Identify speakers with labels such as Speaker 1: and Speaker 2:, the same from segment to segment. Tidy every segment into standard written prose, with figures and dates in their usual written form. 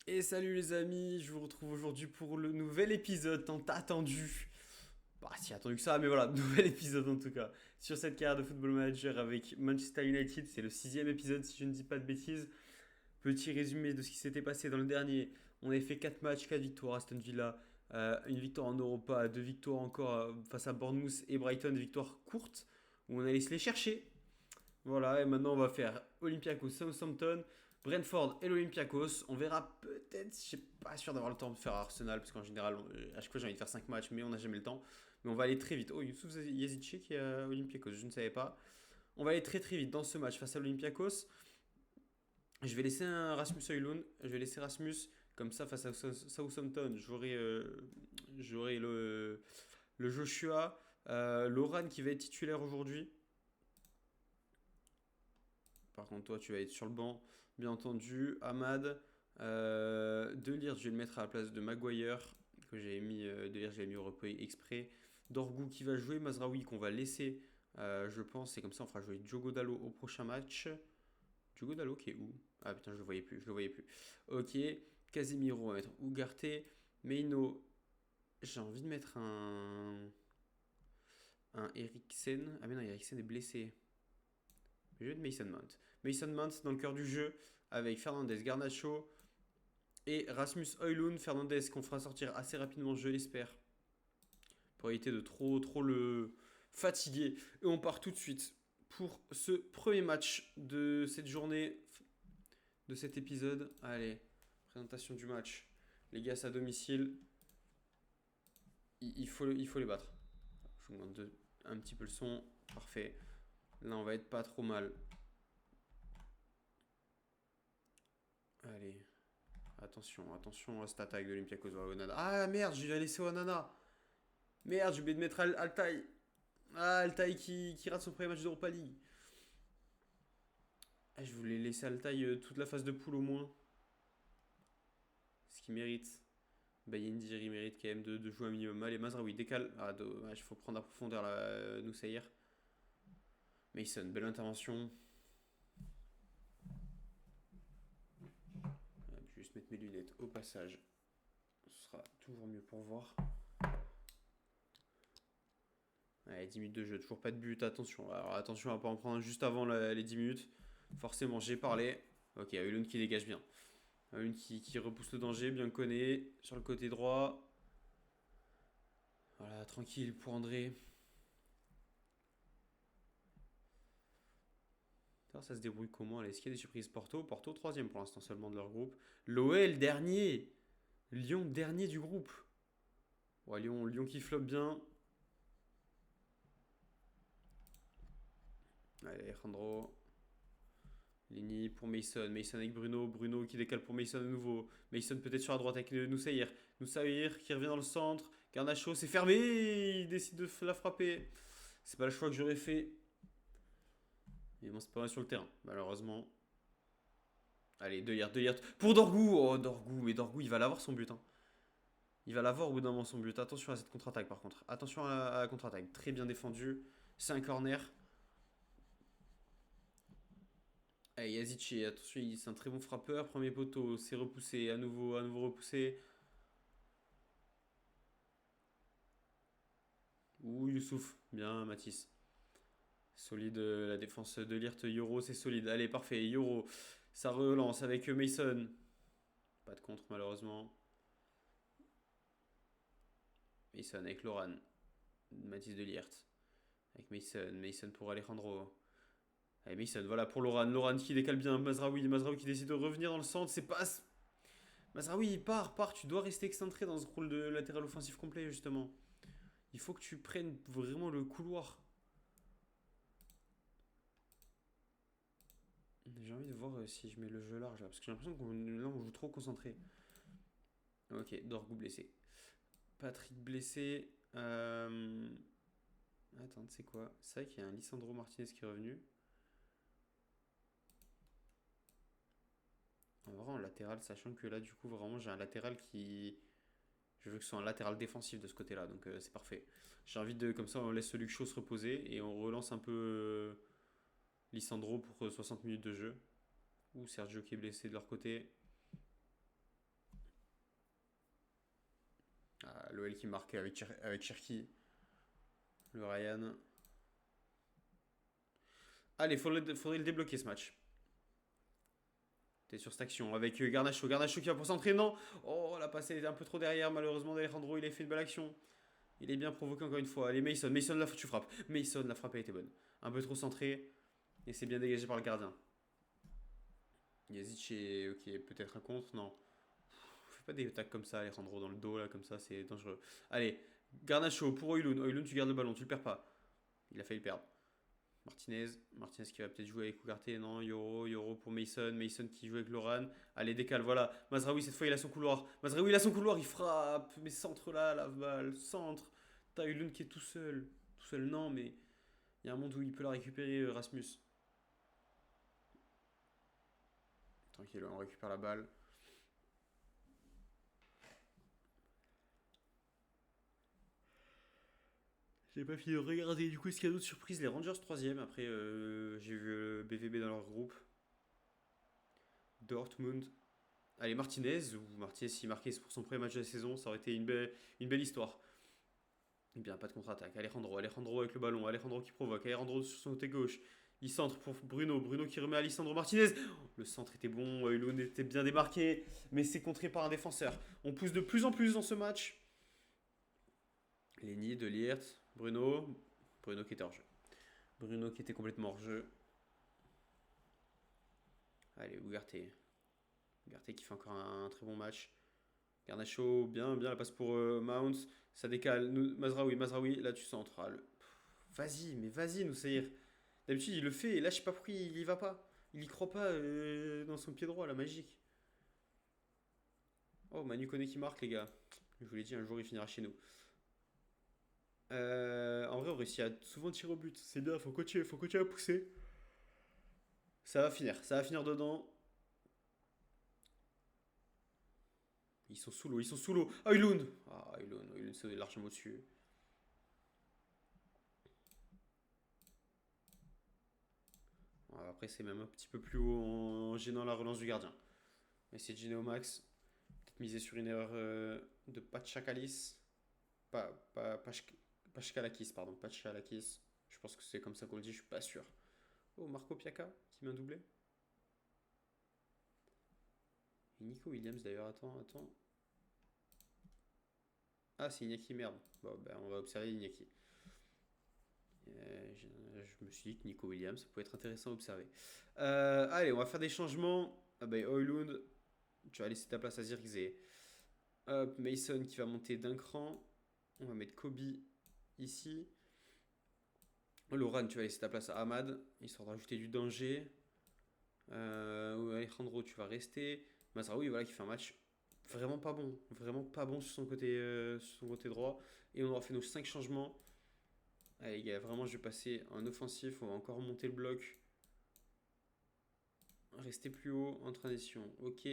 Speaker 1: Et salut les amis, je vous retrouve aujourd'hui pour le nouvel épisode tant attendu. Bah si attendu que ça, mais voilà, nouvel épisode en tout cas. Sur cette carrière de Football Manager avec Manchester United, c'est le sixième épisode si je ne dis pas de bêtises. Petit résumé de ce qui s'était passé dans le dernier. On avait fait 4 matchs, 4 victoires à Aston Villa. Une victoire en Europa, 2 victoires encore face à Bournemouth et Brighton, des victoires courtes où on allait se les chercher. Voilà, et maintenant on va faire Olympiakos, Southampton, Brentford et l'Olympiakos. On verra peut-être, je suis pas sûr d'avoir le temps de faire Arsenal, parce qu'en général, à chaque fois j'ai envie de faire 5 matchs, mais on n'a jamais le temps. Mais on va aller très vite. Oh, Youssouf Yazidche qui est à Olympiakos, je ne savais pas. On va aller très très vite dans ce match face à l'Olympiakos. Je vais laisser un Rasmus Højlund, je vais laisser Rasmus, comme ça face à Southampton, j'aurai le Joshua, Loran qui va être titulaire aujourd'hui. Par contre, toi, tu vas être sur le banc, bien entendu. Ahmad, De Ligt, je vais le mettre à la place de Maguire, que j'avais mis, De Ligt, j'avais mis au repos exprès. Dorgu qui va jouer, Mazraoui qu'on va laisser, je pense, et comme ça on fera jouer Diogo Dalot au prochain match. Diogo Dalot qui est où? Ah putain, je le voyais plus, je le voyais plus. Ok, Casemiro, on va mettre Ugarte, Meino, j'ai envie de mettre un Eriksen. Ah mais non, Eriksen est blessé. Jeu de Mason Mount. Mason Mount dans le cœur du jeu avec Fernandez, Garnacho et Rasmus Højlund. Fernandez qu'on fera sortir assez rapidement, je l'espère, pour éviter de trop le fatiguer. Et on part tout de suite pour ce premier match de cette journée, de cet épisode. Allez, présentation du match. Les gars, c'est à domicile. Il faut les battre. Je vous demande un petit peu le son. Parfait. Là, on va être pas trop mal. Allez. Attention à cette attaque de l'Olympiakos. Onana. Ah merde, je vais laisser Onana. Merde, j'ai oublié de mettre Altaï. Ah, Altaï qui rate son premier match d'Europa League. Ah, je voulais laisser Altaï toute la phase de poule au moins. Ce qu'il mérite. Bayendir, il mérite quand même de jouer un minimum. Allez, Mazraoui décale. Ah, dommage, il faut prendre à profondeur là, Noussaïr. Mason, belle intervention. Je vais juste mettre mes lunettes au passage. Ce sera toujours mieux pour voir. Allez, 10 minutes de jeu, toujours pas de but, attention. Alors attention à pas en prendre juste avant les 10 minutes. Forcément, j'ai parlé. Ok, Højlund qui dégage bien. Højlund qui repousse le danger, bien connaît. Sur le côté droit. Voilà, tranquille pour André. Alors, ça se débrouille comment? Est-ce qu'il y a des surprises? Porto, troisième pour l'instant seulement de leur groupe. L'OL, dernier. Lyon, dernier du groupe. Ouais, Lyon qui floppe bien. Allez, Alejandro. Lini pour Mason. Mason avec Bruno. Bruno qui décale pour Mason à nouveau. Mason peut-être sur la droite avec Noussaïr. Noussaïr qui revient dans le centre. Garnacho, c'est fermé. Il décide de la frapper. C'est pas le choix que j'aurais fait. Mais bon, c'est pas mal sur le terrain, malheureusement. Allez, De Ligt. Pour Dorgu. Oh, Dorgu. Mais Dorgu, il va l'avoir son but. Hein. Il va l'avoir au bout d'un moment son but. Attention à cette contre-attaque par contre. Attention à la contre-attaque. Très bien défendu. C'est un corner. Allez, Yazici, attention, c'est un très bon frappeur. Premier poteau, c'est repoussé. À nouveau repoussé. Ouh, Youssouf. Bien, Matisse. Solide, la défense de Lirt. Yoro, c'est solide. Allez, parfait. Yoro, ça relance avec Mason. Pas de contre, malheureusement. Mason avec Loran. Matisse de Lirt. Avec Mason. Mason pour Alejandro. Allez, Mason, voilà pour Loran. Loran qui décale bien. Mazraoui qui décide de revenir dans le centre. C'est pas. Mazraoui, part. Tu dois rester excentré dans ce rôle de latéral offensif complet, justement. Il faut que tu prennes vraiment le couloir. J'ai envie de voir si je mets le jeu large là, parce que j'ai l'impression qu'on là on joue trop concentré. Ok, Dorgu blessé. Patrick blessé. Attends, c'est quoi? C'est vrai qu'il y a un Lisandro Martinez qui est revenu. En vrai, en latéral, sachant que là, du coup, vraiment, j'ai un latéral qui. Je veux que ce soit un latéral défensif de ce côté-là, donc c'est parfait. J'ai envie de. Comme ça, on laisse Luke Shaw se reposer et on relance un peu Lisandro pour 60 minutes de jeu. Ou Sergio qui est blessé de leur côté. L'OL qui marque avec Cherki. Le Ryan. Allez, faudrait le débloquer ce match. T'es sur cette action avec Garnacho. Garnacho qui va pour s'entraîner. Non. Oh, la passe est un peu trop derrière. Malheureusement, d'Alejandro, il a fait une belle action. Il est bien provoqué encore une fois. Allez, Mason. Mason, là, tu frappes. Mason, la frappe a été bonne. Un peu trop centré. Et c'est bien dégagé par le gardien. Yazic est ok, peut-être un contre. Non. Fais pas des attaques comme ça, Alejandro, dans le dos, là, comme ça, c'est dangereux. Allez, Garnacho pour Oilun. Oilun, tu gardes le ballon, tu le perds pas. Il a failli le perdre. Martinez qui va peut-être jouer avec Ugarte, non, Yoro pour Mason qui joue avec Loran. Allez, décale, voilà. Mazraoui, cette fois, il a son couloir. Mazraoui, il a son couloir, il frappe. Mais centre là, la balle, centre. T'as Oilun qui est tout seul. Tout seul, non, mais il y a un monde où il peut la récupérer, Rasmus. Tranquille, on récupère la balle. J'ai pas fini de regarder. Du coup, est-ce qu'il y a d'autres surprises? Les Rangers 3ème. Après, j'ai vu le BVB dans leur groupe. Dortmund. Allez, Martinez. Ou Martinez, s'il marquait pour son premier match de la saison, ça aurait été une belle histoire. Eh bien, pas de contre-attaque. Alejandro avec le ballon. Alejandro qui provoque. Alejandro sur son côté gauche. Il centre pour Bruno. Bruno qui remet à Alessandro Martinez. Le centre était bon. Hulun était bien démarqué. Mais c'est contré par un défenseur. On pousse de plus en plus dans ce match. Lenny, De Ligt, Bruno. Bruno qui était hors jeu. Bruno qui était complètement hors jeu. Allez, Ugarte. Ugarte qui fait encore un très bon match. Garnacho, bien, la passe pour Mount. Ça décale. Mazraoui, là tu centres. Vas-y, Noussaïr. D'habitude il le fait et là je sais pas pourquoi il y va pas. Il y croit pas dans son pied droit, la magique. Oh, Manu Koné qui marque, les gars. Je vous l'ai dit, un jour il finira chez nous. En vrai, on réussit à souvent tirer au but. C'est bien, faut continuer à pousser. Ça va finir dedans. Ils sont sous l'eau. Ah, Ilund c'est largement au-dessus. Après, c'est même un petit peu plus haut en gênant la relance du gardien. Mais c'est Gino Max. Peut-être miser sur une erreur de Pachakalis. Pachkalakis, pardon. Pachkalakis. Je pense que c'est comme ça qu'on le dit, je suis pas sûr. Oh, Marco Piaka qui met un doublé. Et Nico Williams d'ailleurs, attends. Ah, c'est Iñaki, merde. Bon, ben, on va observer Iñaki. Je me suis dit que Nico Williams, ça pouvait être intéressant à observer. Allez, on va faire des changements. Ah ben, Oilund, tu vas laisser ta place à Zirkzee. Hop, Mason qui va monter d'un cran. On va mettre Kobe ici. Loran, tu vas laisser ta place à Ahmad, histoire de rajouter du danger. Alejandro, tu vas rester. Mazraoui, voilà, qui fait un match vraiment pas bon sur son côté droit. Et on aura fait nos 5 changements. Allez, les gars, vraiment, je vais passer en offensif. On va encore monter le bloc. Rester plus haut en transition. Ok,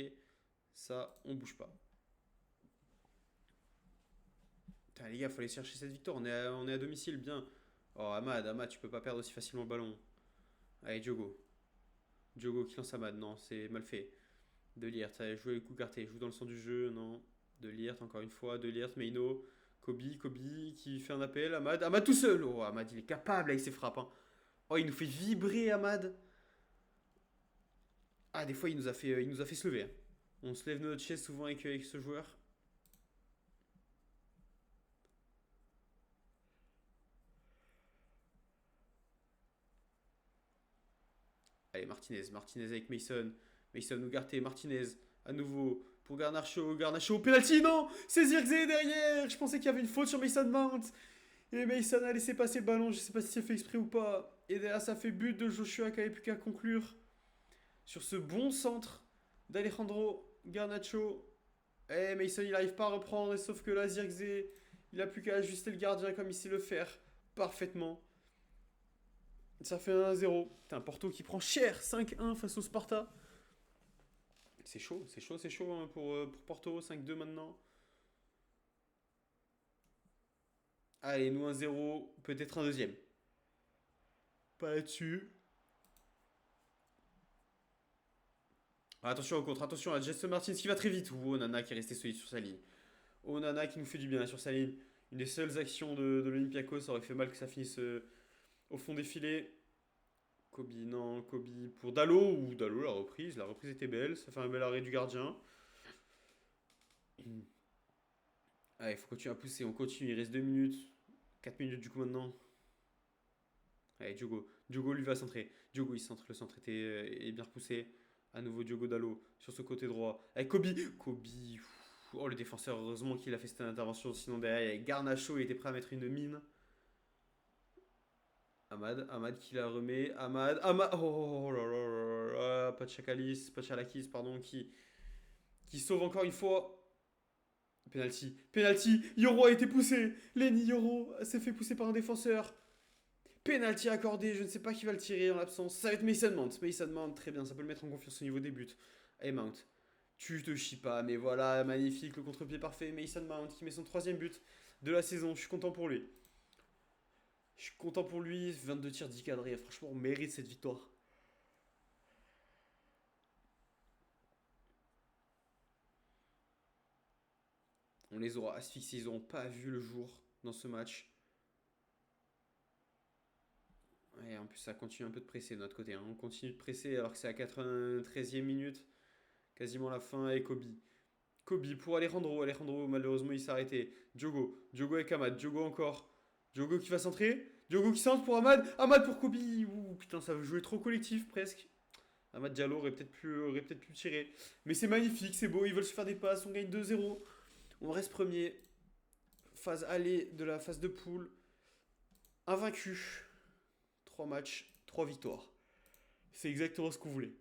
Speaker 1: ça, on bouge pas. Putain, les gars, il faut aller chercher cette victoire. On est à domicile, bien. Oh, Ahmad, tu peux pas perdre aussi facilement le ballon. Allez, Diogo qui lance Ahmad. Non, c'est mal fait. De Ligt, allez, joue avec Ugarte. Joue dans le sens du jeu. Non. De Ligt, encore une fois. De Ligt, Meino. Kobe qui fait un appel. Ahmad tout seul. Oh, Ahmad, il est capable avec ses frappes. Hein. Oh, il nous fait vibrer, Ahmad. Ah, des fois, il nous a fait se lever. Hein. On se lève de notre chaise souvent avec ce joueur. Allez, Martinez avec Mason. Mason, Ugarte, Martinez. À nouveau pour Garnacho, penalty, non. C'est Zirkzee derrière. Je pensais qu'il y avait une faute sur Mason Mount. Et Mason a laissé passer le ballon. Je sais pas si c'est fait exprès ou pas. Et derrière, ça fait but de Joshua qui avait plus qu'à conclure. Sur ce bon centre d'Alejandro Garnacho. Eh, Mason, il n'arrive pas à reprendre. Sauf que là, Zirkzee, il a plus qu'à ajuster le gardien comme il sait le faire parfaitement. Ça fait 1-0. Putain, Porto qui prend cher. 5-1 face au Sparta. C'est chaud hein, pour Porto. 5-2 maintenant. Allez, nous 1-0. Peut-être un deuxième. Pas là-dessus. Attention au contre. Attention à Jason Martins qui va très vite. Oh, Nana qui est resté solide sur sa ligne. Onana qui nous fait du bien sur sa ligne. Une des seules actions de l'Olympiakos, ça aurait fait mal que ça finisse au fond des filets. Kobe, non, Kobe pour Dalo, ou Dalo, la reprise. La reprise était belle, ça fait un bel arrêt du gardien. Allez, il faut continuer à pousser, on continue, il reste 2 minutes. 4 minutes du coup maintenant. Allez, Diogo. Diogo lui va centrer. Diogo il centre, le centre est bien repoussé. À nouveau Diogo Dalo sur ce côté droit. Avec Kobe. Kobe. Oh le défenseur, heureusement qu'il a fait cette intervention. Sinon derrière, il y a Garnacho, il était prêt à mettre une mine. Amad qui la remet. Amad. Oh là là là là. Pachalakis, pardon, qui sauve encore une fois. Penalty. Yoro a été poussé. Lenny Yoro s'est fait pousser par un défenseur. Penalty accordé, je ne sais pas qui va le tirer en l'absence. Ça va être Mason Mount. Mason Mount, très bien, ça peut le mettre en confiance au niveau des buts. Et Mount, tu te chies pas, mais voilà, magnifique, le contre-pied parfait. Mason Mount qui met son 3e but de la saison, je suis content pour lui. 22 tirs, 10 cadrés, franchement, on mérite cette victoire. On les aura asphyxiés, ils n'auront pas vu le jour dans ce match. Et en plus, ça continue un peu de presser de notre côté, hein. On continue de presser alors que c'est à 93e minute. Quasiment la fin avec Kobe. Kobe pour Alejandro. Alejandro, malheureusement, il s'est arrêté. Diogo avec Amad. Diogo encore. Diogo qui va centrer. Diogo qui centre pour Amad. Amad pour Kobe. Ouh, putain, ça veut jouer trop collectif presque. Amad Diallo aurait peut-être pu tirer. Mais c'est magnifique, c'est beau. Ils veulent se faire des passes. On gagne 2-0. On reste premier. Phase aller de la phase de poule. Invaincu. 3 matchs, 3 victoires. C'est exactement ce qu'on voulait.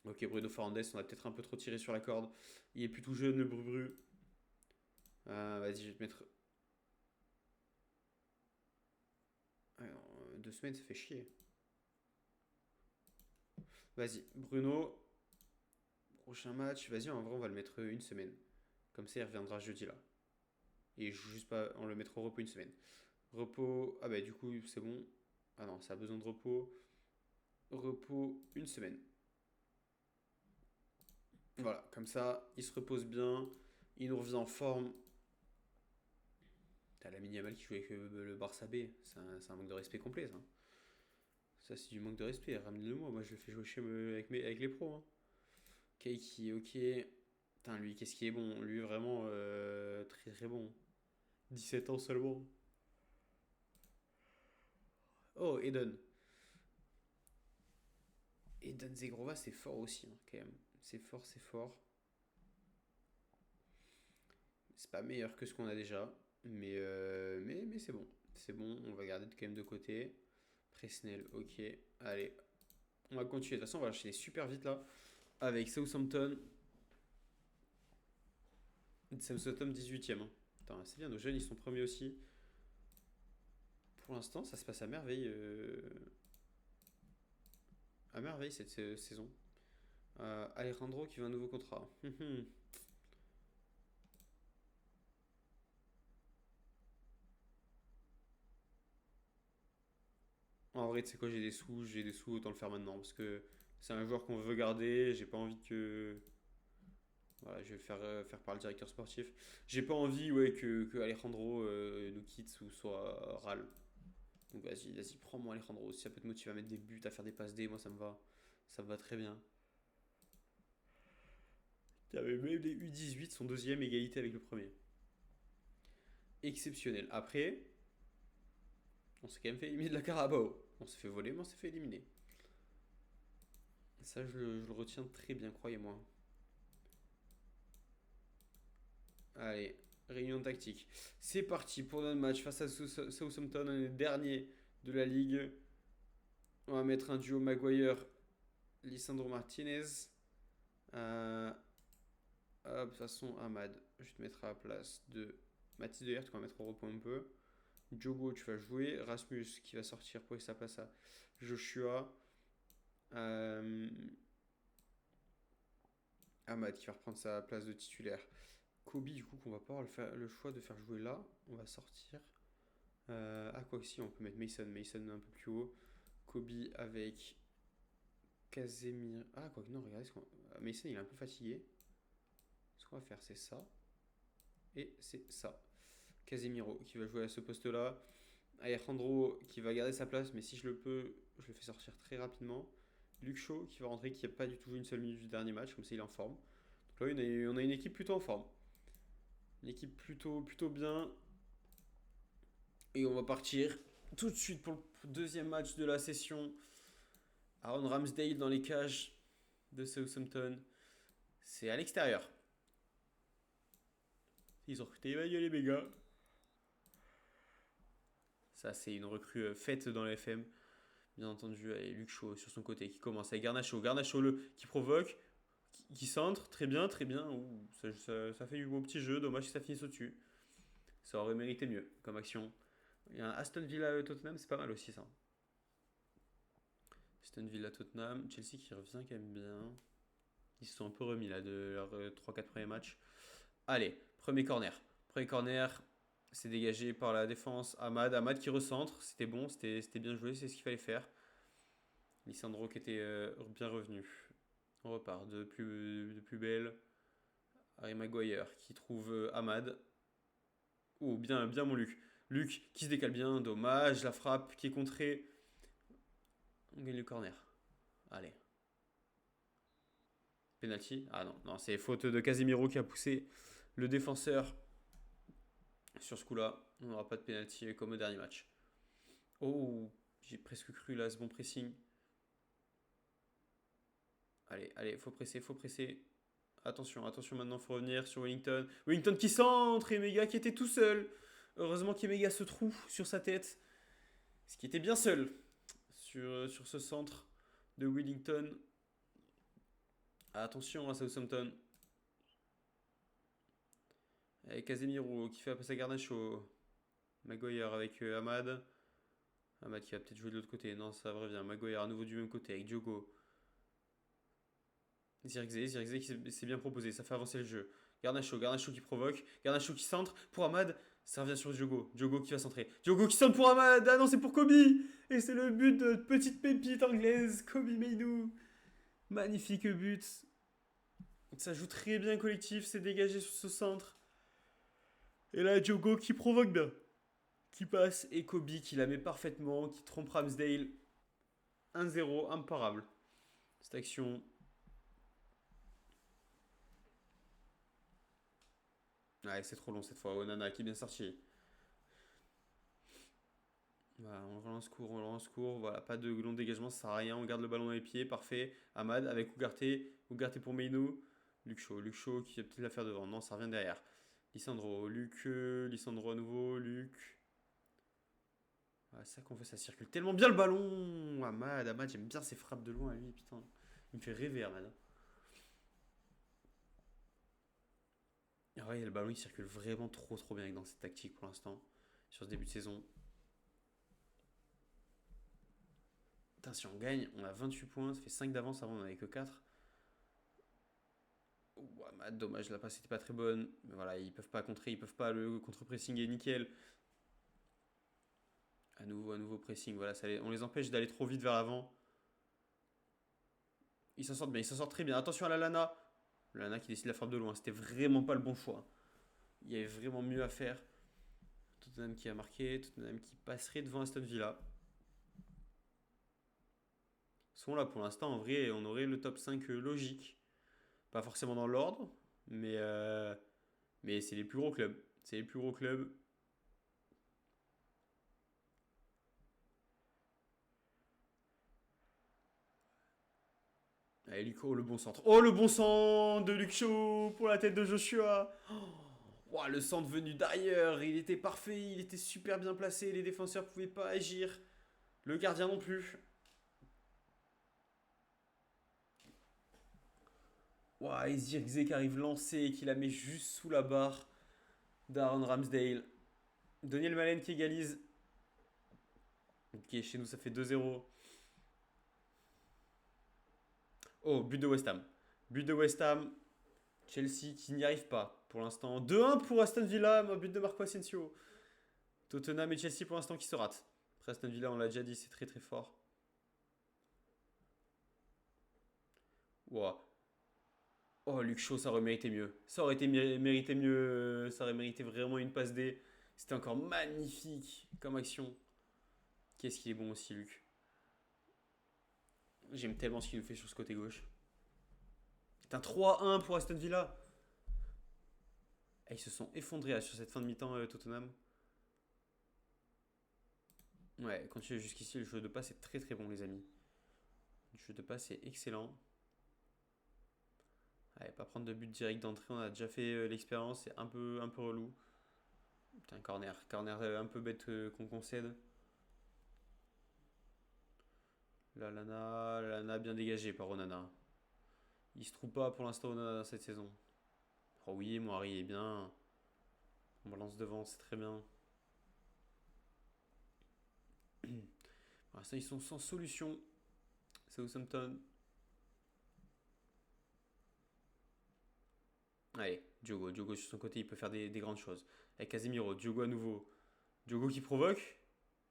Speaker 1: Ok, Bruno Fernandes, on a peut-être un peu trop tiré sur la corde. Il est plutôt jeune, le Bru. Vas-y, je vais te mettre. Alors, 2 semaines, ça fait chier. Vas-y, Bruno. Prochain match. Vas-y, en vrai, on va le mettre 1 semaine. Comme ça, il reviendra jeudi là. Et il joue juste pas. On le mettra au repos 1 semaine. Repos. Ah bah, du coup, c'est bon. Ah non, ça a besoin de repos. Repos 1 semaine. Voilà, comme ça, il se repose bien. Il nous revient en forme. T'as la Yamal qui joue avec le Barça B. C'est un manque de respect complet, ça. Ça, c'est du manque de respect. Ramène-le moi. Moi, je le fais jouer avec les pros, hein. Keiki, ok. Putain, lui, qu'est-ce qui est bon. Lui, vraiment, très très bon. 17 ans seulement. Oh, Eden. Eden Zegrova, c'est fort aussi, hein, quand même. C'est fort, c'est fort. C'est pas meilleur que ce qu'on a déjà. Mais c'est bon. C'est bon, on va garder quand même de côté. Presnel, ok. Allez, on va continuer. De toute façon, on va enchaîner super vite là. Avec Southampton. Southampton 18ème, hein. Putain, c'est bien, nos jeunes ils sont premiers aussi. Pour l'instant, ça se passe à merveille. À merveille cette saison. Alejandro qui veut un nouveau contrat. En vrai, tu sais quoi, j'ai des sous, autant le faire maintenant. Parce que c'est un joueur qu'on veut garder. J'ai pas envie que. Voilà, je vais le faire par le directeur sportif. J'ai pas envie ouais, que Alejandro nous quitte ou soit râle. Donc vas-y, prends-moi Alejandro. Si ça peut te motiver à mettre des buts, à faire des passes D, moi ça me va. Ça me va très bien. Même les U18 sont deuxième égalité avec le premier. Exceptionnel. Après, on s'est quand même fait éliminer de la Carabao. On s'est fait voler, mais on s'est fait éliminer. Ça, je le retiens très bien, croyez-moi. Allez, réunion tactique. C'est parti pour notre match face à Southampton, on est dernier de la ligue. On va mettre un duo Maguire-Lisandro Martinez. Hop, de toute façon, Ahmad, je te mettrai à la place de Mathis Delert, qu'on va mettre au repos un peu. Diogo, tu vas jouer. Rasmus qui va sortir pour laisser sa place à Joshua. Euh, Ahmad qui va reprendre sa place de titulaire. Kobe, du coup, qu'on va pas avoir le choix de faire jouer là. On va sortir. Quoi que si, on peut mettre Mason. Mason un peu plus haut. Kobe avec Casemir. Quoi que non, regardez. Mason, il est un peu fatigué. Ce qu'on va faire, c'est ça. Et c'est ça. Casemiro qui va jouer à ce poste-là. Alejandro qui va garder sa place, mais si je le peux, je le fais sortir très rapidement. Luke Shaw qui va rentrer, qui n'a pas du tout joué une seule minute du dernier match, comme ça il est en forme. Donc là, on a une équipe plutôt en forme. Une équipe plutôt bien. Et on va partir tout de suite pour le deuxième match de la session. Aaron Ramsdale dans les cages de Southampton. C'est à l'extérieur. Ils ont recruté Emmanuel Béga. Ça, c'est une recrue faite dans le FM. Bien entendu, et Luke Shaw sur son côté qui commence avec Garnacho. Garnacho qui provoque, qui centre. Très bien, très bien. Ouh, ça fait du beau petit jeu. Dommage que ça finisse au-dessus. Ça aurait mérité mieux comme action. Il y a un Aston Villa Tottenham, c'est pas mal aussi ça. Aston Villa Tottenham. Chelsea qui revient quand même bien. Ils se sont un peu remis là de leurs 3-4 premiers matchs. Allez, premier corner. Premier corner, c'est dégagé par la défense. Amad qui recentre. C'était bon, c'était bien joué, c'est ce qu'il fallait faire. Lisandro qui était bien revenu. On repart de plus belle. Harry Maguire qui trouve Amad. Oh, bien mon Luc. Luc qui se décale bien, dommage. La frappe qui est contrée. On gagne le corner. Allez. Penalty. Ah non, c'est faute de Casemiro qui a poussé le défenseur sur ce coup-là. On n'aura pas de penalty comme au dernier match. Oh, j'ai presque cru là ce bon pressing. Allez, faut presser. Attention maintenant, faut revenir sur Wellington. Wellington qui centre et Mega qui était tout seul. Heureusement qu'Emega se trouve sur sa tête. Ce qui était bien seul sur ce centre de Wellington. Attention à Southampton. Avec Casemiro qui fait la passe à Garnacho. Maguire avec Amad. Amad qui va peut-être jouer de l'autre côté. Non, ça revient. Maguire à nouveau du même côté avec Diogo. Zirkzee qui s'est bien proposé. Ça fait avancer le jeu. Garnacho qui provoque. Garnacho qui centre pour Amad. Ça revient sur Diogo. Diogo qui va centrer. Diogo qui centre pour Amad. Ah non, c'est pour Kobe. Et c'est le but de petite pépite anglaise. Kobe Mainoo. Magnifique but. Ça joue très bien collectif. C'est dégagé sur ce centre. Et là, Diogo qui provoque bien. Qui passe. Et Kobe qui la met parfaitement. Qui trompe Ramsdale. 1-0. Imparable. Cette action. Ouais, c'est trop long cette fois. Onana qui est bien sorti. Voilà, on relance court. Voilà, pas de long dégagement, ça sert à rien. On garde le ballon dans les pieds, parfait. Amad avec Ugarte pour Mainoo. Luke Shaw qui va peut-être la faire devant. Non, ça revient derrière. Lisandro à nouveau. Luc. Ouais, c'est ça qu'on fait, ça circule tellement bien le ballon. Amad, j'aime bien ses frappes de loin, lui, putain. Il me fait rêver, Amad. Ah ouais, le ballon il circule vraiment trop bien dans cette tactique pour l'instant, sur ce début de saison. Putain, si on gagne, on a 28 points, ça fait 5 d'avance, avant on n'avait que 4. Ouais, dommage, la passe n'était pas très bonne. Mais voilà, ils peuvent pas contrer, ils peuvent pas le contre-pressing est nickel. À nouveau pressing, voilà, on les empêche d'aller trop vite vers l'avant. Ils s'en sortent bien, ils s'en sortent très bien. Attention à la Lana. Lana qui décide la frappe de loin, c'était vraiment pas le bon choix. Il y avait vraiment mieux à faire. Tottenham qui a marqué, Tottenham qui passerait devant Aston Villa. Sont là pour l'instant, en vrai, on aurait le top 5 logique. Pas forcément dans l'ordre, mais c'est les plus gros clubs. C'est les plus gros clubs. Allez, Luco, le bon centre. Oh, le bon centre de Luke Shaw pour la tête de Joshua. Oh, le centre venu d'ailleurs, il était parfait, il était super bien placé. Les défenseurs pouvaient pas agir. Le gardien non plus. Ouah, et Zirkzee qui arrive lancé et qui la met juste sous la barre d'Aaron Ramsdale. Daniel Malen qui égalise. Ok, chez nous ça fait 2-0. Oh, but de West Ham. But de West Ham. Chelsea qui n'y arrive pas pour l'instant. 2-1 pour Aston Villa, but de Marco Asensio. Tottenham et Chelsea pour l'instant qui se ratent. Après Aston Villa, on l'a déjà dit, c'est très fort. Ouah. Oh, Luke Shaw, ça aurait mérité mieux. Ça aurait mérité mieux. Ça aurait mérité vraiment une passe D. C'était encore magnifique comme action. Qu'est-ce qu'il est bon aussi, Luke. J'aime tellement ce qu'il nous fait sur ce côté gauche. C'est un 3-1 pour Aston Villa. Et ils se sont effondrés sur cette fin de mi-temps, Tottenham. Ouais, continuez jusqu'ici, le jeu de passe est très très bon, les amis. Le jeu de passe est excellent. Allez, pas prendre de but direct d'entrée, on a déjà fait l'expérience, c'est un peu relou. Putain, corner un peu bête qu'on concède. Lana bien dégagé par Onana. Il se trouve pas pour l'instant Onana cette saison. Oh oui, Moiri est bien. On balance devant, c'est très bien. Pour l'instant, ils sont sans solution. Southampton. Allez, Diogo. Diogo sur son côté, il peut faire des grandes choses. Avec Casemiro, Diogo à nouveau. Diogo qui provoque.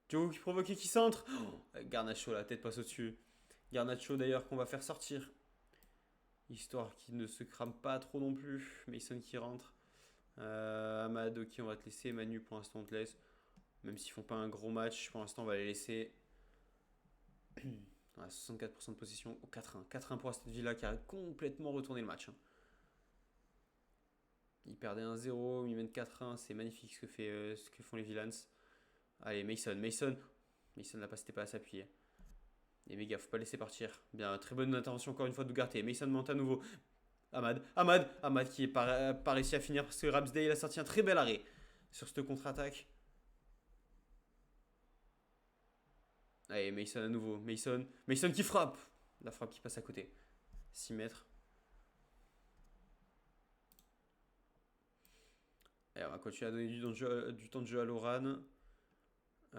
Speaker 1: Diogo qui provoque et qui centre. Oh, Garnacho, la tête passe au-dessus. Garnacho d'ailleurs qu'on va faire sortir. Histoire qu'il ne se crame pas trop non plus. Mason qui rentre. Amad, ok, on va te laisser. Manu, pour l'instant, on te laisse. Même s'ils font pas un gros match, pour l'instant, on va les laisser. Ouais, 64% de possession au 4-1. 4-1 pour Aston Villa qui a complètement retourné le match. Ils perdaient 1-0, ils mènent 4-1. C'est magnifique ce que font les Villans. Allez, Mason là pas, c'était pas à s'appuyer. Et méga, faut pas laisser partir. Bien, très bonne intervention encore une fois d'Ugarte. Mason monte à nouveau. Amad qui est pas réussi à finir parce que Ramsdale a sorti un très bel arrêt sur cette contre-attaque. Allez, Mason à nouveau. Mason qui frappe. La frappe qui passe à côté. 6 mètres. Et on va continuer à donner du temps de jeu à Loran. Tout.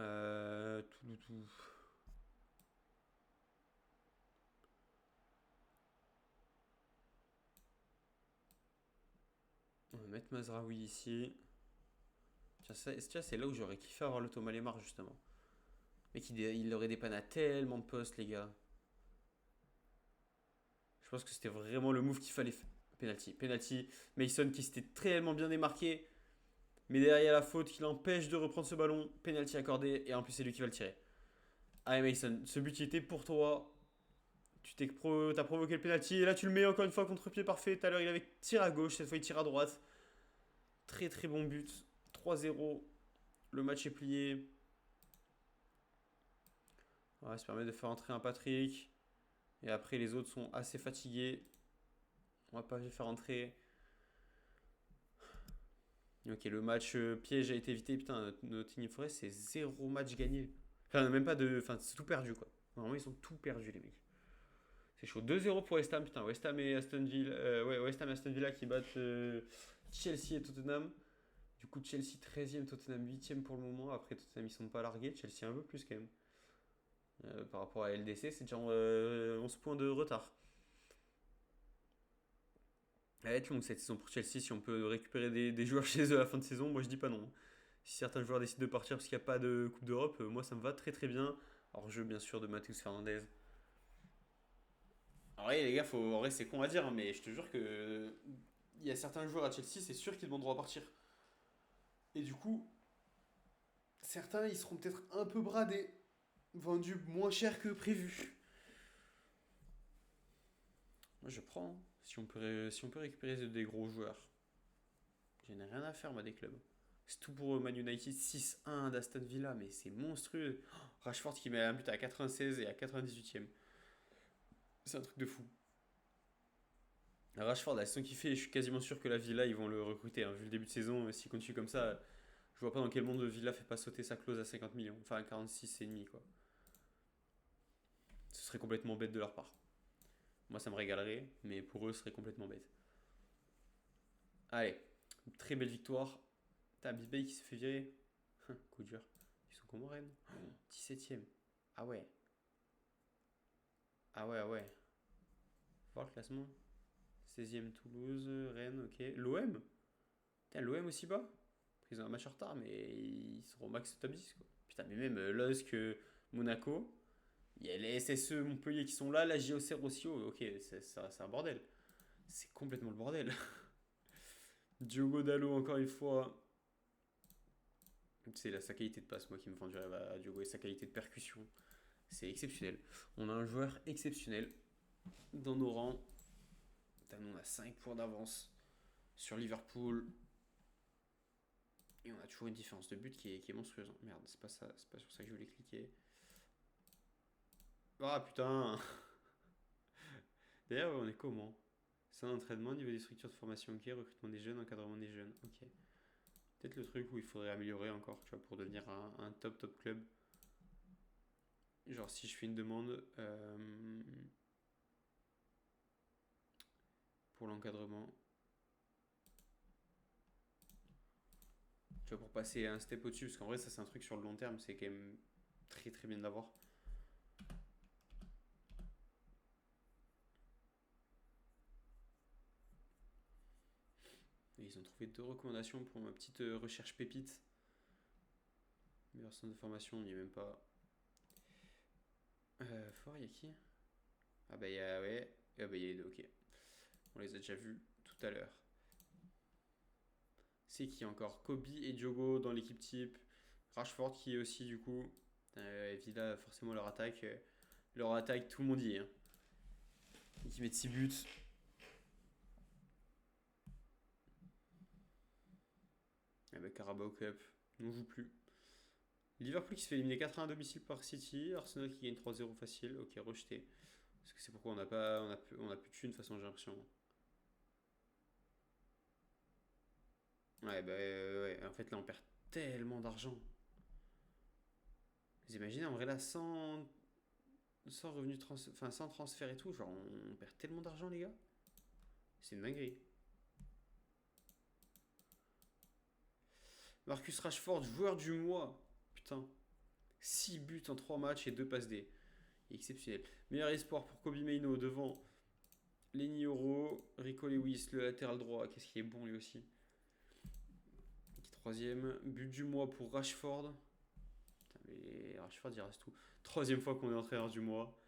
Speaker 1: On va mettre Mazraoui ici. Tiens, c'est là où j'aurais kiffé avoir le Thomas Lemar justement. Mais il aurait dépanné à tellement de postes, les gars. Je pense que c'était vraiment le move qu'il fallait faire. Penalty. Mason qui s'était tellement bien démarqué. Mais derrière la faute qui l'empêche de reprendre ce ballon. Penalty accordé. Et en plus, c'est lui qui va le tirer. Allez, Mason, ce but il était pour toi. T'as provoqué le penalty. Et là, tu le mets encore une fois contre-pied parfait. Tout à l'heure, il avait tiré à gauche. Cette fois, il tire à droite. Très très bon but. 3-0. Le match est plié. On va se permettre de faire entrer un Patrick. Et après, les autres sont assez fatigués. On va pas les faire entrer. Ok, le match piège a été évité. Putain, Nottingham Forest, c'est 0 match gagné. Enfin, même pas de. Enfin, c'est tout perdu, quoi. Normalement, ils ont tout perdu, les mecs. C'est chaud. 2-0 pour West Ham. Putain, West Ham et Aston Villa. Ouais, West Ham et Aston Villa qui battent Chelsea et Tottenham. Du coup, Chelsea 13e, Tottenham 8e pour le moment. Après, Tottenham, ils sont pas largués. Chelsea un peu plus, quand même. Par rapport à LDC, c'est déjà 11 points de retard. Elle va être longue cette saison pour Chelsea. Si on peut récupérer des joueurs chez eux à la fin de saison, moi je dis pas non. Si certains joueurs décident de partir parce qu'il n'y a pas de Coupe d'Europe, moi ça me va très très bien. Hors jeu bien sûr de Matheus Fernandez. En vrai les gars, en vrai c'est con à dire, hein, mais je te jure que il y a certains joueurs à Chelsea, c'est sûr qu'ils demanderont à partir. Et du coup, certains ils seront peut-être un peu bradés, vendus moins cher que prévu. Moi je prends, hein, si on peut récupérer des gros joueurs. Je n'ai rien à faire moi des clubs. C'est tout pour Man United 6-1 d'Aston Villa, mais c'est monstrueux. Oh, Rashford qui met un but à 96 et à 98e. C'est un truc de fou. Rashford, la saison qu'il fait, je suis quasiment sûr que la Villa, ils vont le recruter. Hein. Vu le début de saison, s'il continue comme ça, je vois pas dans quel monde le Villa fait pas sauter sa clause à 50 millions. Enfin, à 46,5 quoi. Ce serait complètement bête de leur part. Moi, ça me régalerait, mais pour eux, ce serait complètement bête. Allez, une très belle victoire. T'as Bay qui se fait virer. Coup dur. Ils sont comment Rennes 17ème. Ah ouais. Ah ouais. Voir le classement. 16ème Toulouse, Rennes, ok. L'OM. Putain, l'OM aussi bas. Ils ont un match en retard, mais ils seront au max top 10 quoi. Putain, mais même LOSC, Monaco. Il y a les SSE Montpellier qui sont là, la JOC Rossio. Ok, c'est un bordel. C'est complètement le bordel. Diogo Dalot, encore une fois. C'est sa qualité de passe, moi, qui me vend du rêve à Diogo et sa qualité de percussion. C'est exceptionnel. On a un joueur exceptionnel dans nos rangs. Putain, nous, on a 5 points d'avance sur Liverpool. Et on a toujours une différence de but qui est monstrueuse. Merde, c'est pas ça, c'est pas sur ça que je voulais cliquer. Ah putain. D'ailleurs, on est comment? C'est un entraînement, niveau des structures de formation, ok, recrutement des jeunes, encadrement des jeunes, ok. Peut-être le truc où il faudrait améliorer encore, tu vois, pour devenir un top club. Genre si je fais une demande pour l'encadrement, tu vois, pour passer un step au-dessus, parce qu'en vrai ça c'est un truc sur le long terme, c'est quand même très très bien de l'avoir. Et ils ont trouvé 2 recommandations pour ma petite recherche pépite. Meilleur centre de formation, il n'y a même pas. Fort, il y a qui? Ah bah il y a, ouais, ah bah il y a les deux, ok. On les a déjà vus tout à l'heure. C'est qui encore? Kobe et Diogo dans l'équipe type. Rashford qui est aussi du coup. Villa, forcément leur attaque. Tout le monde y est. Hein. Et qui mettent 6 buts. Ah bah Carabao Cup, on joue plus. Liverpool qui se fait éliminer 4-1 à domicile par City. Arsenal qui gagne 3-0 facile. Ok, rejeté. Parce que c'est pourquoi on a plus de thunes de toute façon, j'ai l'impression. Ouais, bah ouais. En fait, là, on perd tellement d'argent. Vous imaginez, en vrai, là, sans revenu enfin, sans transfert et tout, genre, on perd tellement d'argent, les gars. C'est une dinguerie. Marcus Rashford, joueur du mois. Putain. 6 buts en 3 matchs et 2 passes D. Exceptionnel. Meilleur espoir pour Kobe Mainoo devant Lenny Oro, Rico Lewis, le latéral droit. Qu'est-ce qui est bon lui aussi. Troisième. But du mois pour Rashford. Putain, mais Rashford, il reste tout. Troisième fois qu'on est entraîneur du mois.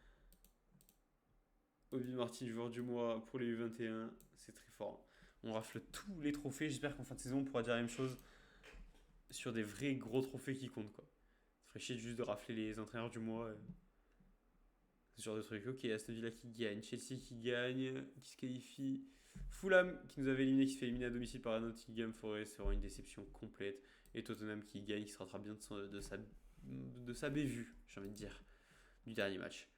Speaker 1: Obi Martin, joueur du mois pour les U21. C'est très fort. On rafle tous les trophées. J'espère qu'en fin de saison, on pourra dire la même chose sur des vrais gros trophées qui comptent, quoi. Ça ferait chier juste de rafler les entraîneurs du mois. Ce genre de truc. Ok, Aston Villa qui gagne, Chelsea qui gagne, qui se qualifie. Fulham qui nous avait éliminé, qui se fait éliminer à domicile par Nottingham Forest, c'est vraiment une déception complète. Et Tottenham qui gagne, qui se rattrape bien de sa bévue, j'ai envie de dire, du dernier match.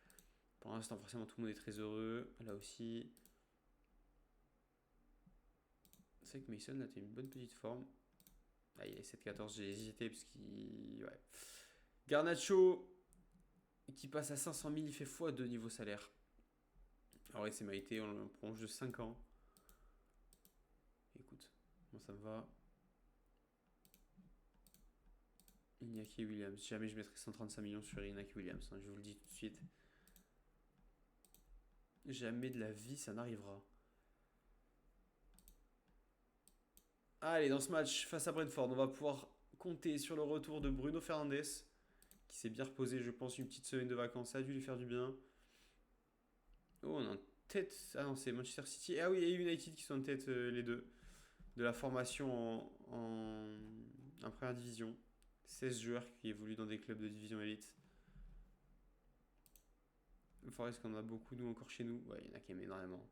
Speaker 1: Pour l'instant, forcément, tout le monde est très heureux. Là aussi. C'est vrai que Mason, là, t'as une bonne petite forme. Ah, il est 7-14, j'ai hésité parce qu'il. Ouais. Garnacho qui passe à 500 000, il fait x2 niveau salaire. Alors, ouais, c'est mérité, on le prolonge de 5 ans. Écoute, moi ça me va. Iñaki Williams. Jamais je mettrai 135 millions sur Iñaki Williams, hein, je vous le dis tout de suite. Jamais de la vie ça n'arrivera. Allez, dans ce match face à Brentford, on va pouvoir compter sur le retour de Bruno Fernandes, qui s'est bien reposé, je pense, une petite semaine de vacances. Ça a dû lui faire du bien. Oh, on est en tête. Ah non, c'est Manchester City. Ah oui, et United qui sont en tête, les deux. De la formation en première division. 16 joueurs qui évoluent dans des clubs de division élite. Forest qu'on a beaucoup, nous, encore chez nous. Ouais, il y en a quand même énormément.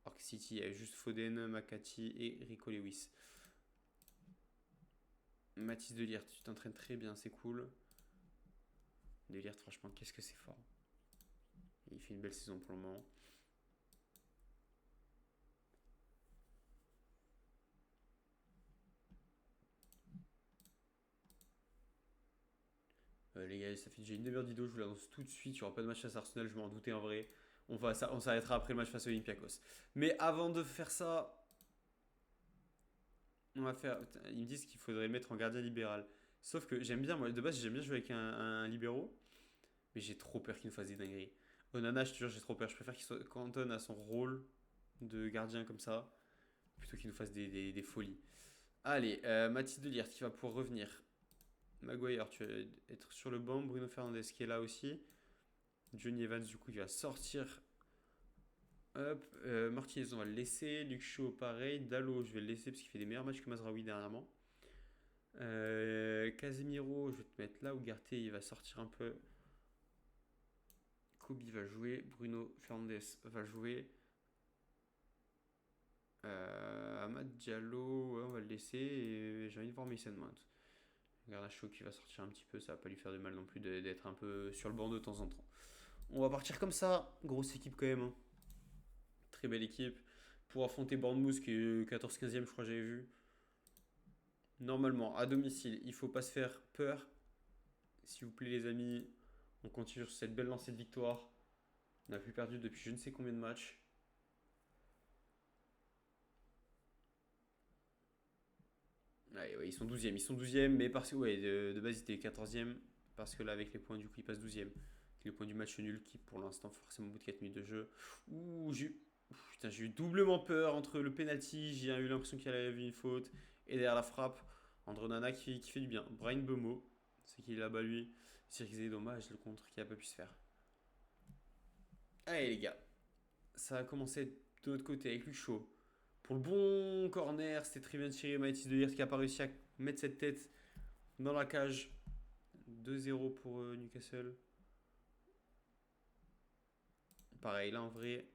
Speaker 1: Alors que City, il y a juste Foden, Makati et Rico Lewis. Mathis Delirte, tu t'entraînes très bien, c'est cool. Delirte, franchement, qu'est-ce que c'est fort. Il fait une belle saison pour le moment. Les gars, ça fait déjà une demi-heure de vidéo, je vous l'annonce tout de suite. Il n'y aura pas de match face à Arsenal, je m'en doutais en vrai. On s'arrêtera après le match face à Olympiakos. Mais avant de faire ça, on va faire. Ils me disent qu'il faudrait le mettre en gardien libéral. Sauf que j'aime bien, moi de base, j'aime bien jouer avec un libéraux. Mais j'ai trop peur qu'il nous fasse des dingueries. Onana, je te jure, j'ai trop peur. Je préfère qu'Anton a son rôle de gardien comme ça, plutôt qu'il nous fasse des folies. Allez, Mathis Delirte qui va pouvoir revenir. Maguire, tu vas être sur le banc. Bruno Fernandes qui est là aussi. Johnny Evans, du coup, il va sortir Hop, Martinez, on va le laisser. Luke Shaw, pareil. Dallo, je vais le laisser parce qu'il fait des meilleurs matchs que Mazraoui dernièrement. Casemiro, je vais te mettre là. Ugarte, il va sortir un peu. Kobe va jouer. Bruno Fernandes va jouer. Amad Diallo, ouais, on va le laisser. Et j'ai envie de voir Mason Mount. Garnacho qui va sortir un petit peu, ça va pas lui faire de mal non plus d'être un peu sur le banc de temps en temps. On va partir comme ça. Grosse équipe quand même, hein. Très belle équipe. Pour affronter Bournemouth qui est 14-15e, je crois que j'avais vu. Normalement, à domicile, il faut pas se faire peur. S'il vous plaît les amis, on continue sur cette belle lancée de victoire. On n'a plus perdu depuis je ne sais combien de matchs. Ouais, ouais, ils sont 12e, mais parce que ouais, de base ils étaient 14e. Parce que là, avec les points, du coup, ils passent 12e. Avec les points du match nul qui, pour l'instant, forcément, au bout de 4 minutes de jeu. Ouh, j'ai eu doublement peur entre le penalty, j'ai eu l'impression qu'il avait vu une faute, et derrière la frappe, André Nana qui fait du bien. Brian Bemo, c'est qui est là-bas lui. C'est dommage le contre qui a pas pu se faire. Allez les gars, ça a commencé de l'autre côté avec Lucho. Pour le bon corner, c'était très bien tiré. Mathis de Ligt qui a pas réussi à mettre cette tête dans la cage. 2-0 pour Newcastle. Pareil, là en vrai,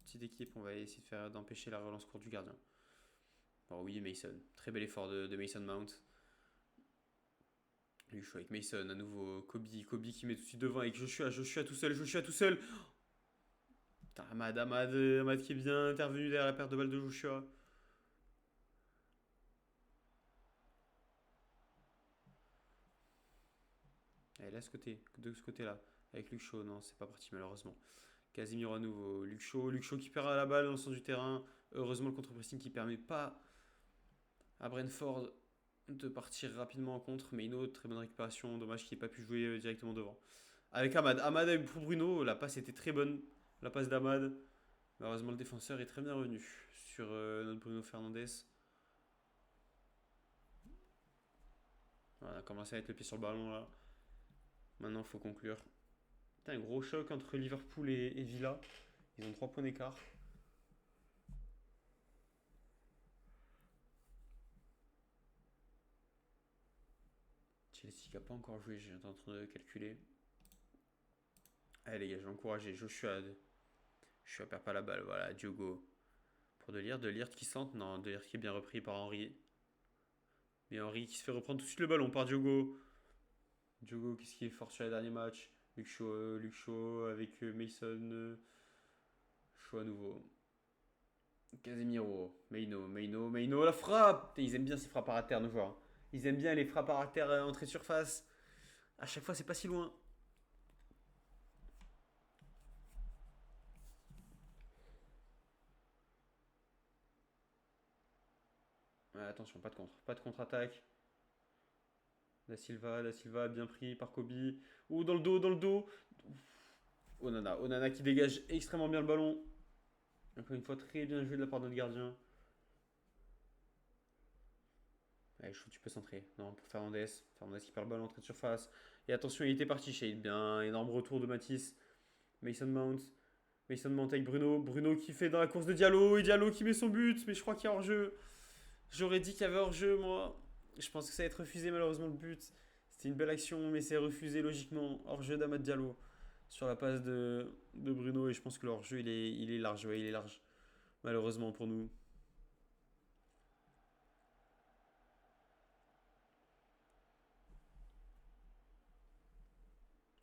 Speaker 1: petite équipe, on va essayer de faire d'empêcher la relance courte du gardien. Oh oui, Mason. Très bel effort de Mason Mount. Lui, je suis avec Mason, à nouveau. Kobe qui met tout de suite devant avec Joshua tout seul, Joshua tout seul. Putain, Amad qui est bien intervenu derrière la perte de balle de Joshua. Et là, de ce côté-là, avec Luke Shaw, non, c'est pas parti malheureusement. Casemiro à nouveau, Luke Shaw qui perd la balle dans le centre du terrain. Heureusement, le contre-pressing qui permet pas à Brentford de partir rapidement en contre. Mais une autre très bonne récupération, dommage qu'il n'ait pas pu jouer directement devant. Avec Amad pour Bruno, la passe était très bonne, la passe d'Amad. Malheureusement, le défenseur est très bien revenu sur notre Bruno Fernandes. Voilà, on a commencé à mettre le pied sur le ballon là. Maintenant, il faut conclure. Putain, un gros choc entre Liverpool et Villa. Ils ont 3 points d'écart. Chelsea qui n'a pas encore joué, j'étais en train de calculer. Allez les gars, je vais encourager Joshua. Joshua perd pas la balle, voilà, Diogo. Pour De Ligt qui sente, non, De Ligt qui est bien repris par Henry. Mais Henry qui se fait reprendre tout de suite le ballon par Diogo. Diogo, qu'est-ce qui est fort sur les derniers matchs. Luke Shaw avec Mason. Shaw à nouveau. Casemiro, Meino, la frappe. Ils aiment bien ces frappes à terre, nos joueurs. Ils aiment bien les frappes à terre entrée de surface. À chaque fois, c'est pas si loin. Ouais, attention, pas de contre-attaque. Da Silva bien pris par Kobe. Oh, dans le dos. Onana qui dégage extrêmement bien le ballon. Encore une fois, très bien joué de la part de notre gardien. Allez, tu peux centrer. Non, pour Fernandez. Fernandez qui perd le ballon, entrée de surface. Et attention, il était parti, Shade. Bien, énorme retour de Matisse. Mason Mount. Mason Mount avec Bruno. Bruno qui fait dans la course de Diallo. Et Diallo qui met son but. Mais je crois qu'il y a hors-jeu. J'aurais dit qu'il y avait hors-jeu, moi. Je pense que ça va être refusé, malheureusement, le but. C'était une belle action, mais c'est refusé logiquement. Hors-jeu d'Amad Diallo sur la passe de Bruno. Et je pense que le hors-jeu, il est large. Ouais, il est large. Malheureusement pour nous.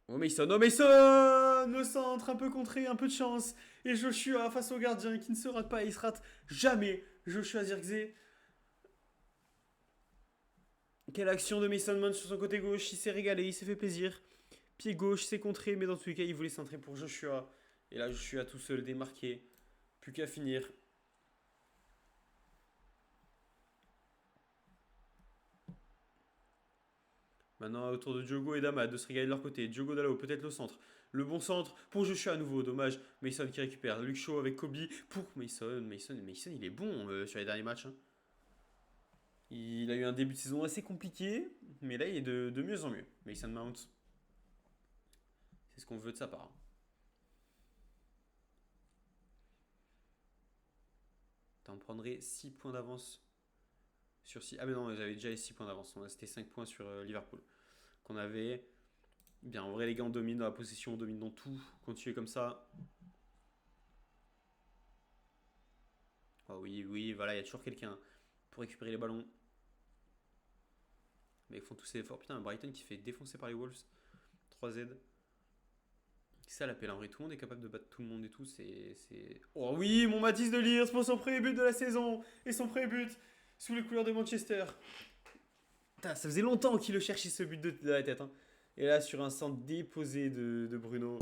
Speaker 1: Oh Mason, le centre un peu contré, un peu de chance. Et Joshua face au gardien qui ne se rate pas, il se rate jamais. Joshua Zirkzee. Quelle action de Mason Mount sur son côté gauche, il s'est régalé, il s'est fait plaisir. Pied gauche, c'est contré, mais dans tous les cas, il voulait centrer pour Joshua. Et là, Joshua tout seul, démarqué. Plus qu'à finir. Maintenant, autour de Diogo et d'Amad de se régaler de leur côté. Diogo Dallo, peut-être le centre. Le bon centre pour Joshua à nouveau. Dommage. Mason qui récupère. Luke Shaw avec Kobe pour Mason, il est bon sur les derniers matchs, hein. Il a eu un début de saison assez compliqué, mais là, il est de mieux en mieux. Mason Mount, c'est ce qu'on veut de sa part. Attends, on prendrait 6 points d'avance sur 6. Ah, mais non, j'avais déjà les 6 points d'avance. C'était 5 points sur Liverpool. Qu'on avait. Bien, en vrai, les gars, on domine dans la possession, on domine dans tout. Continuez comme ça. Oh oui, oui, voilà, il y a toujours quelqu'un pour récupérer les ballons. Mais ils font tous ces efforts. Putain, un Brighton qui fait défoncer par les Wolves. 3Z. C'est ça l'appel en vrai. Tout le monde est capable de battre tout le monde et tout. Oh oui, mon Mathis de Ligt pour son premier but de la saison. Et son premier but sous les couleurs de Manchester. Putain, ça faisait longtemps qu'il le cherchait ce but de la tête. Hein. Et là, sur un centre déposé de Bruno,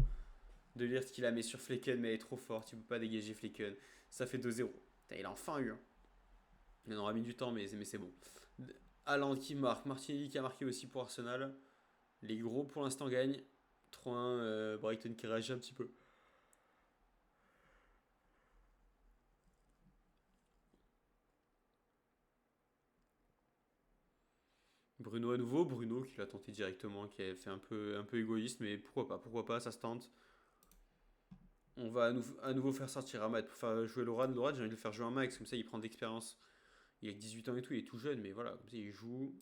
Speaker 1: de Ligt qui la met sur Flecken, mais elle est trop forte. Tu peux pas dégager Flecken. Ça fait 2-0. Putain, il a enfin eu. Hein. Il en aura mis du temps, mais c'est bon. Haaland qui marque. Martinelli qui a marqué aussi pour Arsenal. Les gros pour l'instant gagnent. 3-1, Brighton qui réagit un petit peu. Bruno à nouveau, Bruno qui l'a tenté directement, qui a fait un peu égoïste, mais pourquoi pas, ça se tente. On va à nouveau faire sortir Ahmad pour faire jouer Loran. Loran, j'ai envie de le faire jouer un max, comme ça il prend d'expérience. Il a 18 ans et tout, il est tout jeune, mais voilà, comme ça il joue.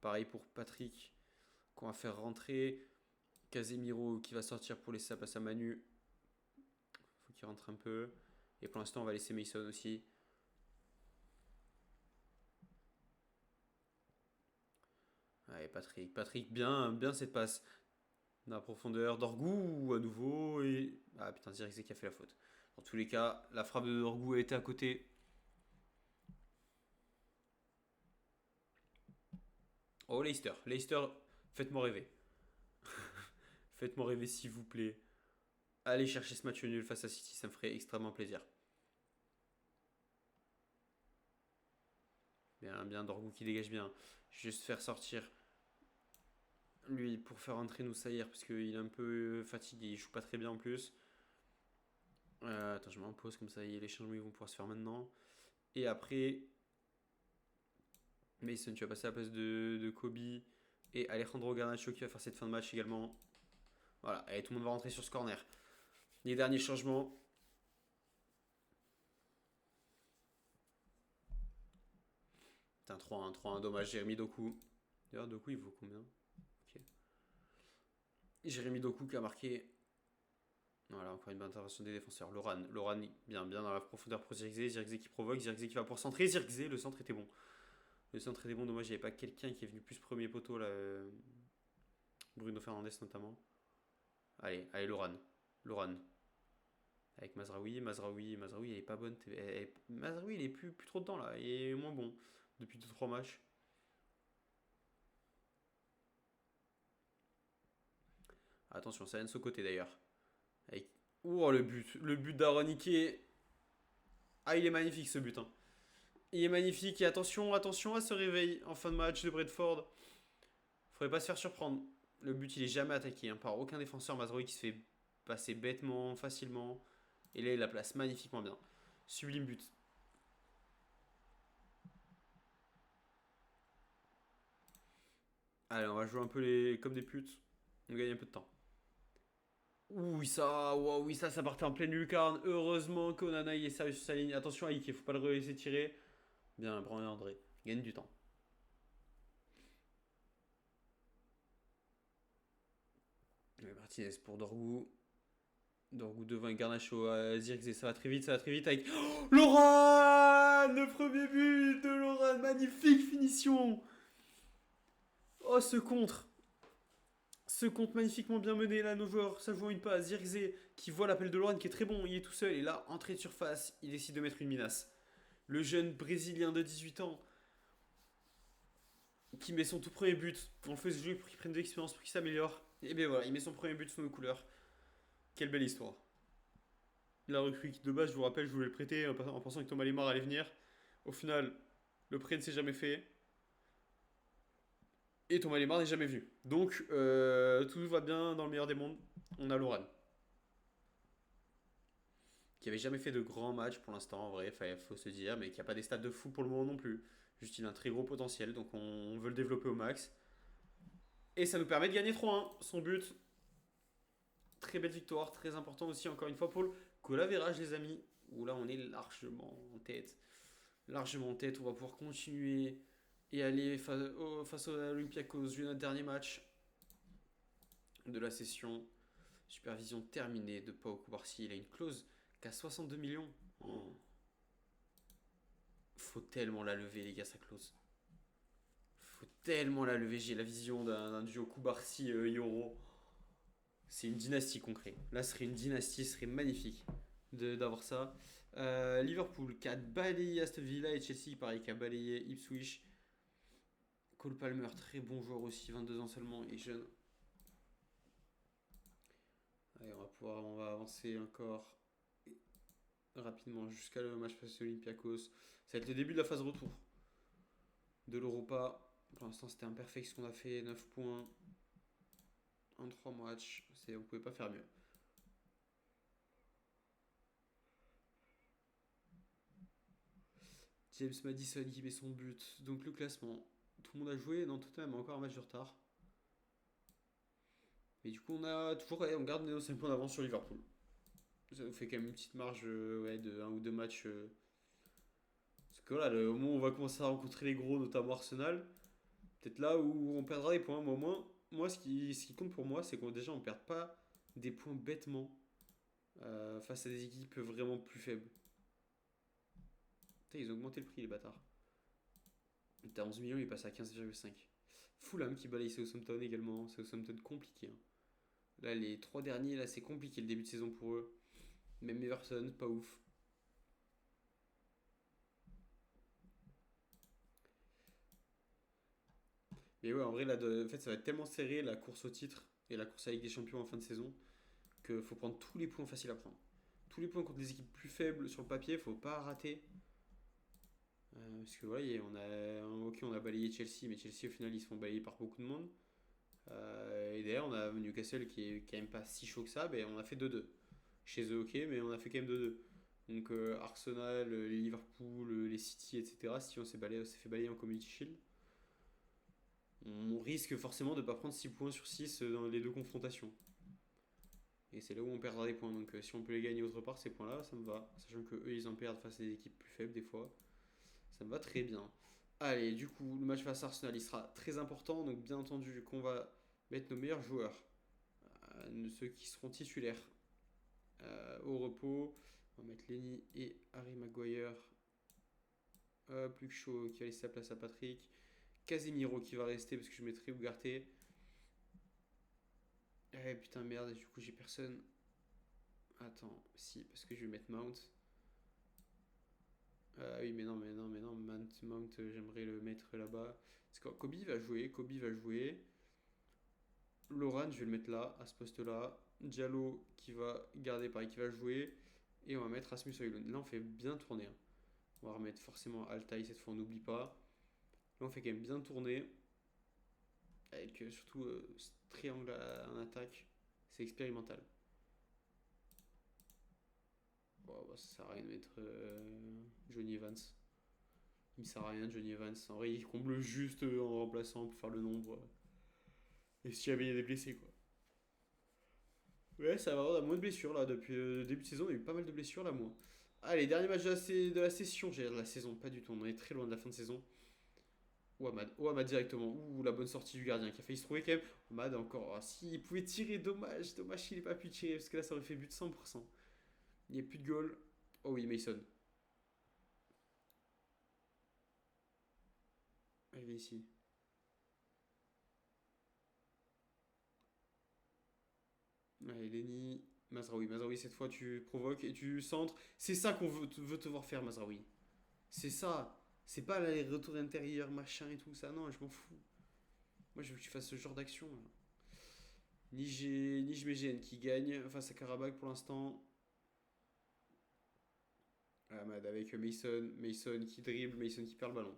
Speaker 1: Pareil pour Patrick, qu'on va faire rentrer. Casemiro qui va sortir pour laisser sa place à Manu. Faut qu'il rentre un peu. Et pour l'instant, on va laisser Mason aussi. Allez, Patrick. Patrick, bien cette passe. Dans la profondeur. Dorgou à nouveau. Et... Ah putain, Zirkzee qui a fait la faute. Dans tous les cas, la frappe de Dorgou a été à côté. Oh, Leicester. Leicester, faites-moi rêver. Faites-moi rêver, s'il vous plaît. Allez chercher ce match nul face à City, ça me ferait extrêmement plaisir. Bien, Dorgou qui dégage bien. Juste faire sortir lui pour faire entrer Noussaïr parce qu'il est un peu fatigué, il joue pas très bien en plus. Attends, je m'en pose comme ça, les changements vont pouvoir se faire maintenant. Et après, Mason, tu vas passer à la place de Kobe et Alejandro Garnacho qui va faire cette fin de match également. Voilà, et tout le monde va rentrer sur ce corner. Les derniers changements. Putain, 3-1, 3-1, dommage, Jérémy Doku. D'ailleurs, Doku, il vaut combien? Ok. Jérémy Doku qui a marqué. Voilà, encore une bonne intervention des défenseurs. Loran, bien dans la profondeur pour Zirkzee. Zirkzee qui provoque, Zirkzee qui va pour centrer. Zirkzee, le centre était bon. Le centre était bon, dommage, il n'y avait pas quelqu'un qui est venu plus premier poteau là. Bruno Fernandes notamment. Allez, Loran. Avec Mazraoui, elle est pas bonne. Mazraoui, il est plus trop dedans là. Il est moins bon depuis 2-3 matchs. Attention, ça vient de ce côté d'ailleurs. Avec... Oh, le but d'Aronike. Ah, il est magnifique ce but. Hein. Il est magnifique et attention à ce réveil en fin de match de Brentford. Faudrait pas se faire surprendre. Le but, il est jamais attaqué hein, par aucun défenseur. Mazraoui qui se fait passer bêtement, facilement. Et là, il la place magnifiquement bien. Sublime but. Allez, on va jouer un peu comme des putes. On gagne un peu de temps. Oui, ça partait en pleine lucarne. Heureusement qu'Onana il est sérieux sur sa ligne. Attention à Ike, faut pas le laisser tirer. Bien, Brand et André. Gagne du temps. Martinez pour Dorgou. Dorgou devant Garnacho. Zirkzee, ça va très vite avec. Oh, Loran. Le premier but de Loran. Magnifique finition. Oh, ce contre. Ce compte magnifiquement bien mené là, nos joueurs, ça joue une passe. Zirkzee qui voit l'appel de Loran qui est très bon, il est tout seul et là, entrée de surface, il décide de mettre une minace. Le jeune brésilien de 18 ans qui met son tout premier but. On le fait jouer pour qu'il prenne de l'expérience, pour qu'il s'améliore. Et bien voilà, il met son premier but sous nos couleurs. Quelle belle histoire. La recrue qui de base, je vous rappelle, je voulais le prêter en pensant que Thomas Lemar allait venir. Au final, le prêt ne s'est jamais fait. Et Thomas Lemar n'est jamais venu. Donc, tout va bien dans le meilleur des mondes. On a Loran. Qui avait jamais fait de grands matchs pour l'instant, en vrai, faut se dire, mais qui a pas des stats de fou pour le moment non plus. Juste, il a un très gros potentiel, donc on veut le développer au max. Et ça nous permet de gagner 3-1. Son but, très belle victoire, très important aussi, encore une fois, pour le goal average, les amis. où là on est largement en tête. Largement en tête, on va pouvoir continuer et aller face à Olympiakos. Jouer notre dernier match de la session. Supervision terminée de Pau Kubarsi. Il a une clause qu'à 62 millions. Oh. Faut tellement la lever, les gars, sa clause. Faut tellement la lever. J'ai la vision d'un duo Kubarsi-Yoro. C'est une dynastie qu'on crée. Là, ce serait une dynastie, ce serait magnifique d'avoir ça. Liverpool qui a balayé Aston Villa et Chelsea, pareil, qui a balayé Ipswich. Cole Palmer, très bon joueur aussi, 22 ans seulement et jeune. Allez, on va avancer encore rapidement jusqu'à le match face à Olympiakos. Ça va être le début de la phase retour de l'Europa. Pour l'instant, c'était imperfect ce qu'on a fait, 9 points en 3 matchs. On ne pouvait pas faire mieux. James Maddison qui met son but. Donc le classement. Tout le monde a joué. Non, Tottenham a encore un match de retard. Et du coup, on garde nos 5 points d'avance sur Liverpool. Ça nous fait quand même une petite marge de 1 ou 2 matchs. Parce que voilà, au moment où on va commencer à rencontrer les gros, notamment Arsenal, peut-être là où on perdra des points. Mais au moins, moi, ce qui compte pour moi, c'est qu'on déjà on ne perd pas des points bêtement face à des équipes vraiment plus faibles. Putain, ils ont augmenté le prix, les bâtards. Il était à 11 millions, il passe à 15,5. Fulham qui balaye Southampton également. Southampton compliqué. Hein. Là, les 3 derniers, là, c'est compliqué le début de saison pour eux. Même Everton, pas ouf. Mais ouais, en vrai, là, en fait, ça va être tellement serré la course au titre et la course avec des champions en fin de saison qu'il faut prendre tous les points faciles à prendre. Tous les points contre les équipes plus faibles sur le papier, faut pas rater. Parce que voilà, on a balayé Chelsea, mais Chelsea au final ils se font balayer par beaucoup de monde. Et d'ailleurs, on a Newcastle qui est quand même pas si chaud que ça, ben, on a fait 2-2. Chez eux, ok, mais on a fait quand même 2-2. Donc Arsenal, les Liverpool, les City, etc. Si on s'est fait balayer en Community Shield, on risque forcément de ne pas prendre 6 points sur 6 dans les deux confrontations. Et c'est là où on perdra des points. Donc si on peut les gagner autre part, ces points-là, ça me va. Sachant que eux, ils en perdent face à des équipes plus faibles des fois. Ça me va très bien. Allez, du coup, le match face à Arsenal, il sera très important. Donc bien entendu qu'on va mettre nos meilleurs joueurs, ceux qui seront titulaires, au repos. On va mettre Lenny et Harry Maguire. Luke Shaw qui va laisser sa place à Patrick. Casemiro qui va rester parce que je mettrai Ugarte. Eh putain merde, du coup j'ai personne. Attends, si, parce que je vais mettre Mount. Oui, mais non, Mount, j'aimerais le mettre là-bas. Parce que Kobe va jouer. Loran, je vais le mettre là, à ce poste-là. Diallo qui va garder pareil, qui va jouer. Et on va mettre Rasmus Højlund. Là, on fait bien tourner. Hein. On va remettre forcément Altaï cette fois, on n'oublie pas. Là, on fait quand même bien tourner. Avec surtout ce triangle en attaque. C'est expérimental. Bon, bah, ça sert à rien de mettre Johnny Evans. Il sert à rien, Johnny Evans. En vrai, il comble juste en remplaçant pour faire le nombre. Et si jamais il y a des blessés, quoi. Ouais, ça va, on a moins de blessures là. Depuis le début de saison, on a eu pas mal de blessures là, moi. Allez, dernier match de la session. J'ai de la saison, pas du tout. On est très loin de la fin de saison. Ouamad directement. Ouh, la bonne sortie du gardien qui a failli se trouver quand même. Ouamad encore. Ah, si, il pouvait tirer, dommage. Dommage qu'il n'ait pas pu tirer parce que là, ça aurait fait but 100%. Il n'y a plus de goal. Oh oui, Mason. Arrivé ici. Allez, Lenny. Mazraoui. Mazraoui, cette fois, tu provoques et tu centres. C'est ça qu'on veut te voir faire, Mazraoui. C'est ça. C'est pas les retours intérieurs, machin et tout ça. Non, je m'en fous. Moi, je veux que tu fasses ce genre d'action. Nijmegen qui gagne face à Karabakh pour l'instant. Ahmad avec Mason. Mason qui dribble. Mason qui perd le ballon.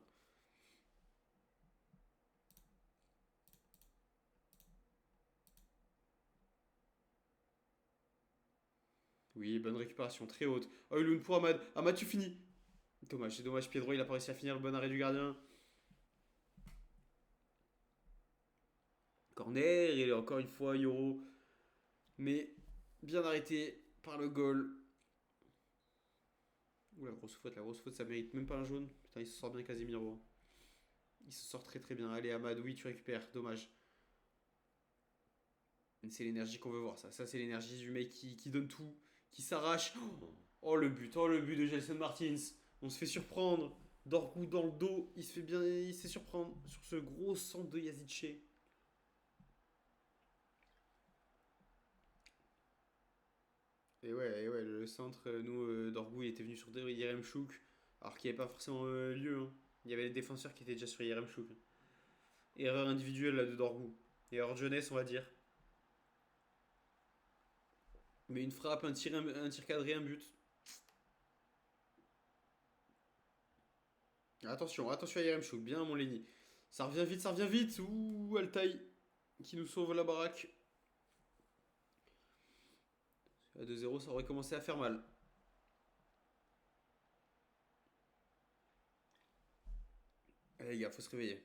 Speaker 1: Oui, bonne récupération, très haute. Oh, Højlund pour Ahmad. Ahmad, tu finis. Dommage, c'est dommage. Pied droit, il a pas réussi à finir le bon arrêt du gardien. Corner, il est encore une fois Euro. Mais bien arrêté par le goal. Ouh, la grosse faute, ça mérite même pas un jaune. Putain, il se sort bien Casemiro. Il se sort très très bien. Allez, Amad, oui, tu récupères. Dommage. C'est l'énergie qu'on veut voir, ça. Ça, c'est l'énergie du mec qui donne tout, qui s'arrache. Oh, le but de Gelson Martins. On se fait surprendre. Dorgu dans le dos. Il se fait bien, il se fait surprendre sur ce gros centre de Yazidche. Et ouais, le centre, nous, Dorgu, il était venu sur Yeremchuk, alors qu'il n'y avait pas forcément lieu, hein. Il y avait les défenseurs qui étaient déjà sur Yeremchuk. Erreur individuelle là, de Dorgu. Erreur de jeunesse, on va dire. Mais une frappe, un tir cadré, un but. Attention, attention à Yeremchuk, bien mon Lenny. Ça revient vite, ça revient vite. Ouh, Altaï qui nous sauve la baraque. À 2-0, ça aurait commencé à faire mal. Allez les gars, faut se réveiller.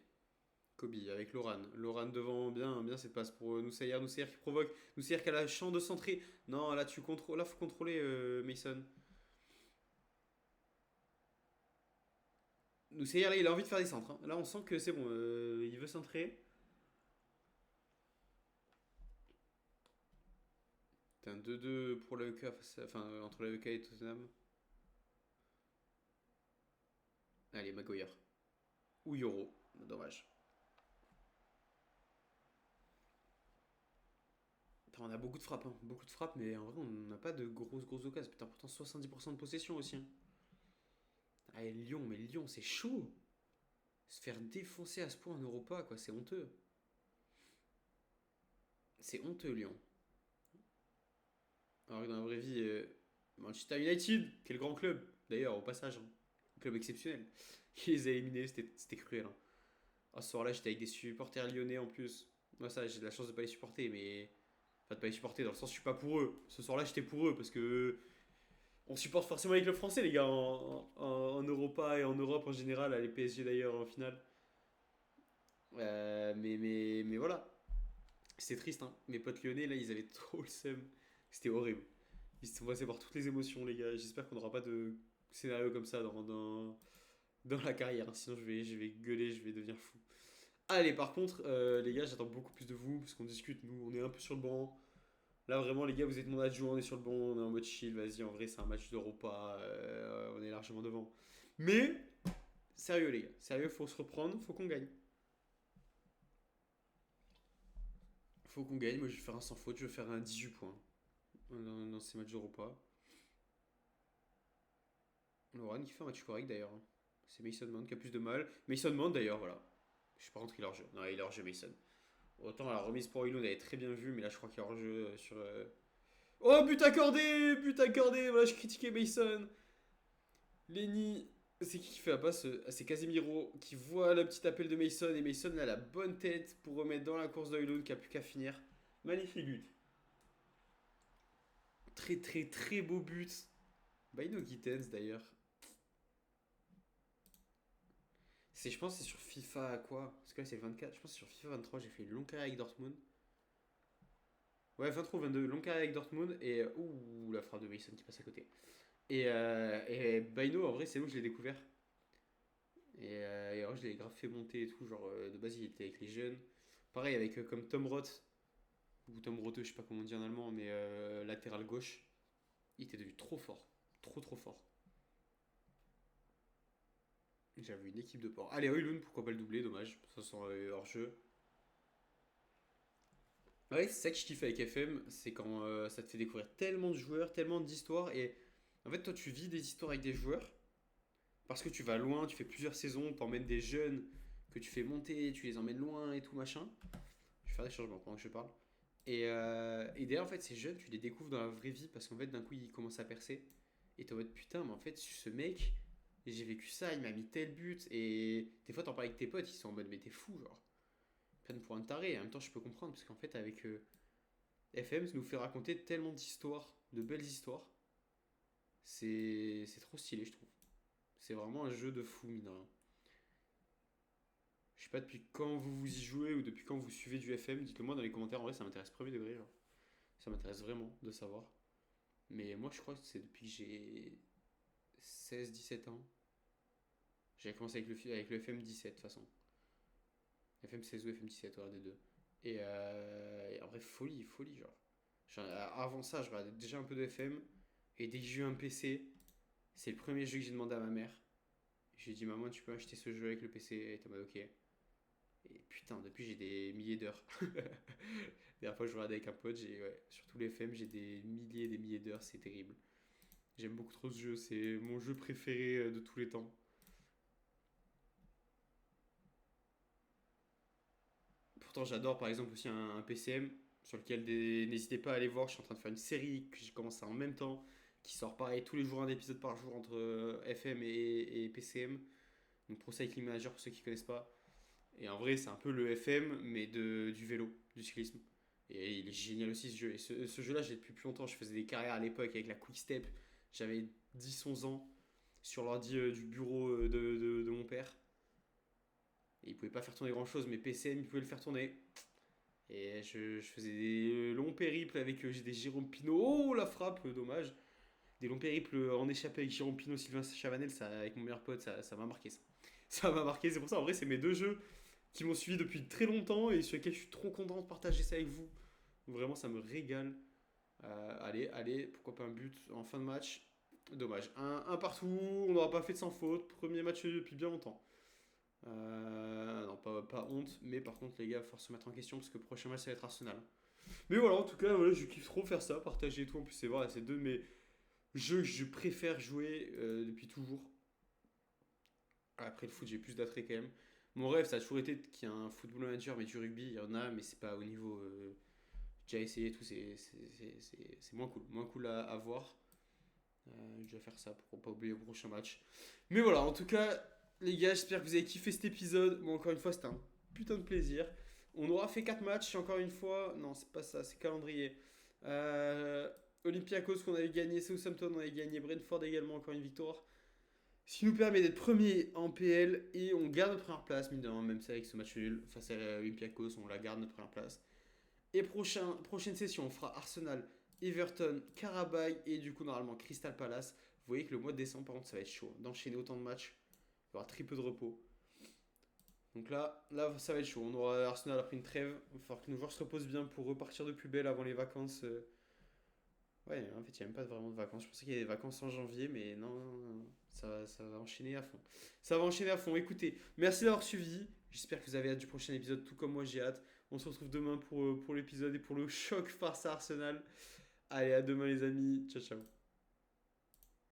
Speaker 1: Kobe avec Loran. Loran devant, bien, bien cette passe pour Noussaïr. Noussaïr qui provoque. Noussaïr qui a la chance de centrer. Non, là tu contrôles. Là faut contrôler Mason. Noussaïr là il a envie de faire des centres, hein. Là on sent que c'est bon. Il veut centrer. C'est un 2-2 pour le EK, enfin entre le EK et Tottenham. Allez, Maguire. Ou Yoro. Dommage. Putain, on a beaucoup de frappes, hein. Beaucoup de frappes, mais en vrai on n'a pas de grosses occasions. Putain, pourtant 70% de possession aussi, hein. Allez, Lyon, mais Lyon c'est chaud. Se faire défoncer à ce point en Europa, quoi, c'est honteux. C'est honteux, Lyon. Alors que dans la vraie vie, Manchester United, quel grand club, d'ailleurs, au passage, hein. Club exceptionnel. Il les a éliminés, c'était cruel, hein. Ah, ce soir-là, j'étais avec des supporters lyonnais en plus. Moi, ça, j'ai de la chance de pas les supporter, mais. Enfin, de pas les supporter, dans le sens, je suis pas pour eux. Ce soir-là, j'étais pour eux, parce que. On supporte forcément avec le français, les gars, en Europa et en Europe en général, à les PSG d'ailleurs en finale. Mais voilà, c'est triste, hein. Mes potes lyonnais, là, ils avaient trop le seum. C'était horrible. Ils se sont passés par toutes les émotions, les gars. J'espère qu'on n'aura pas de scénario comme ça dans la carrière, hein. Sinon, je vais gueuler, je vais devenir fou. Allez, par contre, les gars, j'attends beaucoup plus de vous parce qu'on discute. Nous, on est un peu sur le banc. Là, vraiment, les gars, vous êtes mon adjoint, on est sur le banc, on est en mode chill. Vas-y, en vrai, c'est un match d'Europa. On est largement devant. Mais, sérieux, les gars, sérieux, faut se reprendre, faut qu'on gagne. Faut qu'on gagne. Moi, je vais faire un sans faute, je vais faire un 18 points dans ces matchs d'Europa. Loran qui fait un match correct d'ailleurs, hein. C'est Mason Mount qui a plus de mal. Mason Mount d'ailleurs, voilà. Je sais pas contre il est hors jeu. Non, il est hors jeu, Mason. Autant la remise pour Oilon, elle est très bien vue, mais là je crois qu'il est hors jeu sur. Oh, but accordé! But accordé! Voilà, je critiquais Mason. Lenny. C'est qui fait la passe? C'est Casemiro qui voit le petit appel de Mason et Mason a la bonne tête pour remettre dans la course d'Oilon qui a plus qu'à finir. Magnifique but. Très très très beau but. Baino Gittens d'ailleurs. Je pense que c'est sur FIFA quoi? Parce que là c'est le 24. Je pense que c'est sur FIFA 23. J'ai fait une longue carrière avec Dortmund. Ouais, 23 ou 22. Longue carrière avec Dortmund. Et. Ouh, la frappe de Mason qui passe à côté. Et Baino, en vrai, c'est où je l'ai découvert. Et alors, je l'ai grave fait monter et tout. Genre, de base, il était avec les jeunes. Pareil, avec comme Tom Roth. Ou Tom Roth, je sais pas comment on dit en allemand. Mais latéral gauche. Il était devenu trop fort. Trop, trop fort. J'avais une équipe de porc. Allez, Oilun, pourquoi pas le doubler? Dommage. Ça sent hors jeu. Ouais, c'est ça que je kiffe avec FM, c'est quand ça te fait découvrir tellement de joueurs, tellement d'histoires, et en fait, toi, tu vis des histoires avec des joueurs, parce que tu vas loin, tu fais plusieurs saisons, t'emmènes des jeunes que tu fais monter, tu les emmènes loin et tout machin. Je vais faire des changements pendant que je parle. Et derrière, en fait, ces jeunes, tu les découvres dans la vraie vie, parce qu'en fait, d'un coup, ils commencent à percer, et t'es en mode putain, mais en fait, ce mec, j'ai vécu ça, il m'a mis tel but, et des fois, t'en parles avec tes potes, ils sont en mode mais t'es fou, genre. Ils prennent pour un taré, et en même temps, je peux comprendre, parce qu'en fait, avec FM nous fait raconter tellement d'histoires, de belles histoires. C'est trop stylé, je trouve. C'est vraiment un jeu de fou, mine de rien. Je sais pas depuis quand vous y jouez ou depuis quand vous suivez du FM. Dites-le moi dans les commentaires. En vrai, ça m'intéresse premier degré, genre. Ça m'intéresse vraiment de savoir. Mais moi, je crois que c'est depuis que j'ai 16-17 ans. J'avais commencé avec le FM 17 de toute façon. FM 16 ou FM 17, ouais, des deux. Et en vrai, folie, genre. Avant ça, je regardais déjà un peu de FM. Et dès que j'ai eu un PC, c'est le premier jeu que j'ai demandé à ma mère. J'ai dit, maman, tu peux acheter ce jeu avec le PC? Et elle était en mode, ok. Et putain, depuis, j'ai des milliers d'heures. La dernière fois, je regardais avec un pote, sur tous les FM, j'ai des milliers d'heures, c'est terrible. J'aime beaucoup trop ce jeu, c'est mon jeu préféré de tous les temps. Pourtant, j'adore par exemple aussi un PCM sur lequel n'hésitez pas à aller voir. Je suis en train de faire une série que j'ai commencé en même temps, qui sort pareil tous les jours, un épisode par jour entre FM et PCM. Donc Pro Cycling Manager pour ceux qui ne connaissent pas. Et en vrai, c'est un peu le FM, mais du vélo, du cyclisme. Et il est génial aussi ce jeu. Et ce jeu-là, j'ai depuis plus longtemps. Je faisais des carrières à l'époque avec la Quick Step. J'avais 10-11 ans sur l'ordi du bureau de mon père. Et il pouvait pas faire tourner grand chose, mais PCM, il pouvait le faire tourner. Et je faisais des longs périples avec j'ai des Jérôme Pinault. Oh la frappe, dommage. Des longs périples en échappée avec Jérôme Pinault, Sylvain Chavanel, ça, avec mon meilleur pote, ça m'a marqué ça. Ça m'a marqué, c'est pour ça en vrai, c'est mes deux jeux qui m'ont suivi depuis très longtemps et sur lesquels je suis trop content de partager ça avec vous. Vraiment, ça me régale. Allez, pourquoi pas un but en fin de match? Dommage. Un partout, on n'aura pas fait de sans faute. Premier match depuis bien longtemps. Non, pas honte, mais par contre, les gars, faut se mettre en question parce que le prochain match, ça va être Arsenal. Mais voilà, en tout cas, voilà, je kiffe trop faire ça, partager et tout. En plus, c'est vrai, c'est deux de mes jeux que je préfère jouer depuis toujours. Après le foot, j'ai plus d'attrait quand même. Mon rêve, ça a toujours été qu'il y ait un football manager, mais du rugby, il y en a, mais c'est pas au niveau. J'ai déjà essayé et tout, c'est moins cool. Moins cool à voir. Je vais faire ça pour pas oublier le prochain match. Mais voilà, en tout cas, les gars, j'espère que vous avez kiffé cet épisode. Bon, encore une fois, c'était un putain de plaisir. On aura fait 4 matchs, encore une fois. Non, c'est pas ça, c'est calendrier. Euh, Olympiakos qu'on avait gagné, Southampton on avait gagné, Brentford également, encore une victoire. Ce qui nous permet d'être premier en PL et on garde notre première place, mine de rien, même ça avec ce match nul face à Olympiakos, on la garde notre première place. Et prochaine session, on fera Arsenal, Everton, Karabakh et du coup normalement Crystal Palace. Vous voyez que le mois de décembre par contre ça va être chaud, d'enchaîner autant de matchs, il y aura très peu de repos. Donc là ça va être chaud, on aura Arsenal après une trêve, il va falloir que nos joueurs se reposent bien pour repartir de plus belle avant les vacances. Ouais, en fait, il n'y a même pas vraiment de vacances. Je pensais qu'il y avait des vacances en janvier, mais non. Ça va enchaîner à fond. Ça va enchaîner à fond. Écoutez, merci d'avoir suivi. J'espère que vous avez hâte du prochain épisode, tout comme moi j'ai hâte. On se retrouve demain pour l'épisode et pour le choc face à Arsenal. Allez, à demain les amis. Ciao, ciao.